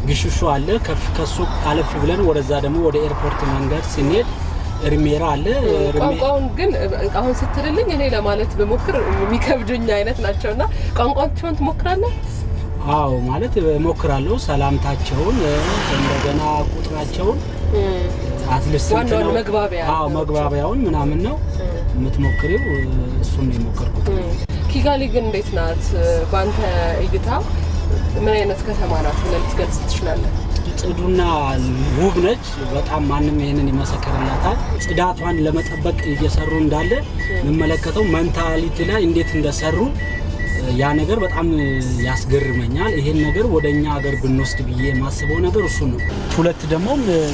ግሽሹ አለ። ከሱ አለፍ ብለን ወደዛ ደግሞ ወደ ኤርፖርት መንገድ ስንሄድ ሪሜራ አለ። ቋንቋውን ግን አሁን ስትልልኝ እኔ ለማለት በሞክር የሚከብዱኝ አይነት ናቸውና ቋንቋቸውን ትሞክራለህ? አዎ ማለት እሞክራለሁ። ሰላምታቸውን እንደገና ቁጥራቸውን አትልስት ነው መግባቢያውን ምናምን ነው የምትሞክሪው። እሱን ነው የሞከርኩት። ኪጋሊ ግን እንዴት ናት በአንተ እይታ? ምን አይነት ከተማ ናት ብለህ ልትገልጽ ትችላለህ? ጽዱና ውብ ነች። በጣም ማንም ይሄንን ይመሰክርላታል። ጽዳቷን ለመጠበቅ እየሰሩ እንዳለ የምመለከተው ሜንታሊቲ ላይ እንዴት እንደሰሩ ያ ነገር በጣም ያስገርመኛል። ይሄን ነገር ወደኛ ሀገር ብንወስድ ብዬ የማስበው ነገር እሱ ነው። ሁለት ደግሞ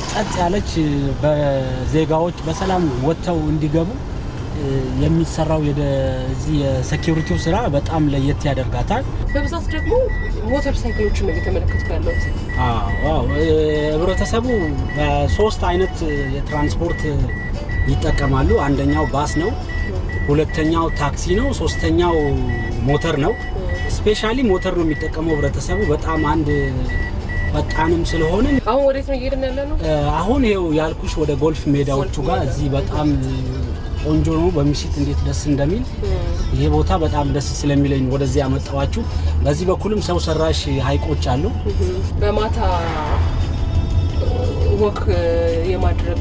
ጸጥ ያለች በዜጋዎች በሰላም ወጥተው እንዲገቡ የሚሰራው እዚህ የሴኩሪቲው ስራ በጣም ለየት ያደርጋታል። በብዛት ደግሞ ሞተር ሳይክሎችን ነው የተመለከትኩ ያለሁት። አዎ ህብረተሰቡ በሶስት አይነት የትራንስፖርት ይጠቀማሉ። አንደኛው ባስ ነው፣ ሁለተኛው ታክሲ ነው፣ ሶስተኛው ሞተር ነው። ስፔሻሊ ሞተር ነው የሚጠቀመው ህብረተሰቡ በጣም አንድ ፈጣንም ስለሆነ። አሁን ወዴት ነው እየሄድን ያለ ነው? አሁን ይኸው ያልኩሽ ወደ ጎልፍ ሜዳዎቹ ጋር እዚህ በጣም ቆንጆ ነው። በምሽት እንዴት ደስ እንደሚል ይሄ ቦታ በጣም ደስ ስለሚለኝ ወደዚህ ያመጣዋችሁ። በዚህ በኩልም ሰው ሰራሽ ሀይቆች አሉ። በማታ ወክ የማድረግ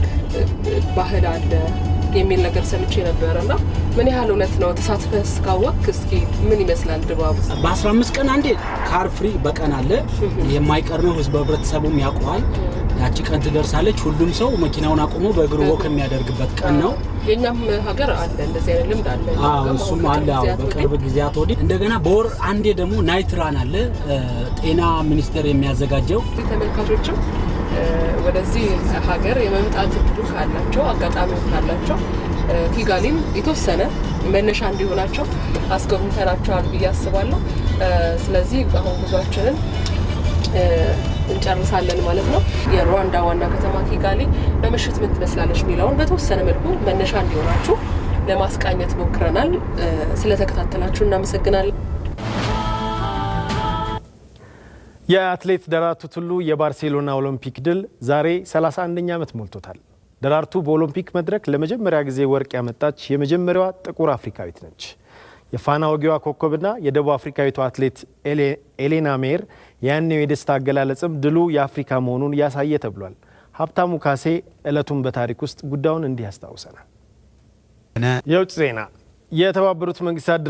ባህል አለ የሚል ነገር ሰምቼ ነበርና ምን ያህል እውነት ነው? ተሳትፈስ ካወቅ እስኪ ምን ይመስላል ድባቡ? በ15 ቀን አንዴ ካር ፍሪ በቀን አለ። የማይቀር ነው። ህብረተሰቡም ያውቀዋል። ያቺ ቀን ትደርሳለች። ሁሉም ሰው መኪናውን አቁሞ በእግሩ ወክ የሚያደርግበት ቀን ነው። የኛም ሀገር አለ እንደዚህ አይነት ልምድ አለ። እሱም አለ በቅርብ ጊዜያት ወዲህ። እንደገና በወር አንዴ ደግሞ ናይት ራን አለ፣ ጤና ሚኒስቴር የሚያዘጋጀው። ተመልካቾችም ወደዚህ ሀገር የመምጣት እድሉ ካላቸው አጋጣሚው ካላቸው ኪጋሊን የተወሰነ መነሻ እንዲሆናቸው አስጎብኝተናቸዋል ብዬ አስባለሁ። ስለዚህ አሁን ጉዟችንን እንጨርሳለን ማለት ነው። የሩዋንዳ ዋና ከተማ ኪጋሊ በምሽት ምን ትመስላለች የሚለውን በተወሰነ መልኩ መነሻ እንዲሆናችሁ ለማስቃኘት ሞክረናል። ስለተከታተላችሁ እናመሰግናለን። የአትሌት ደራርቱ ቱሉ የባርሴሎና ኦሎምፒክ ድል ዛሬ 31ኛ ዓመት ሞልቶታል። ደራርቱ በኦሎምፒክ መድረክ ለመጀመሪያ ጊዜ ወርቅ ያመጣች የመጀመሪያዋ ጥቁር አፍሪካዊት ነች። የፋና ወጊዋ ኮከብና የደቡብ አፍሪካዊቷ አትሌት ኤሌና ሜር ያኔው የደስታ አገላለጽም ድሉ የአፍሪካ መሆኑን ያሳየ ተብሏል። ሀብታሙ ካሴ ዕለቱን በታሪክ ውስጥ ጉዳዩን እንዲህ ያስታውሰናል። የውጭ ዜና። የተባበሩት መንግስታት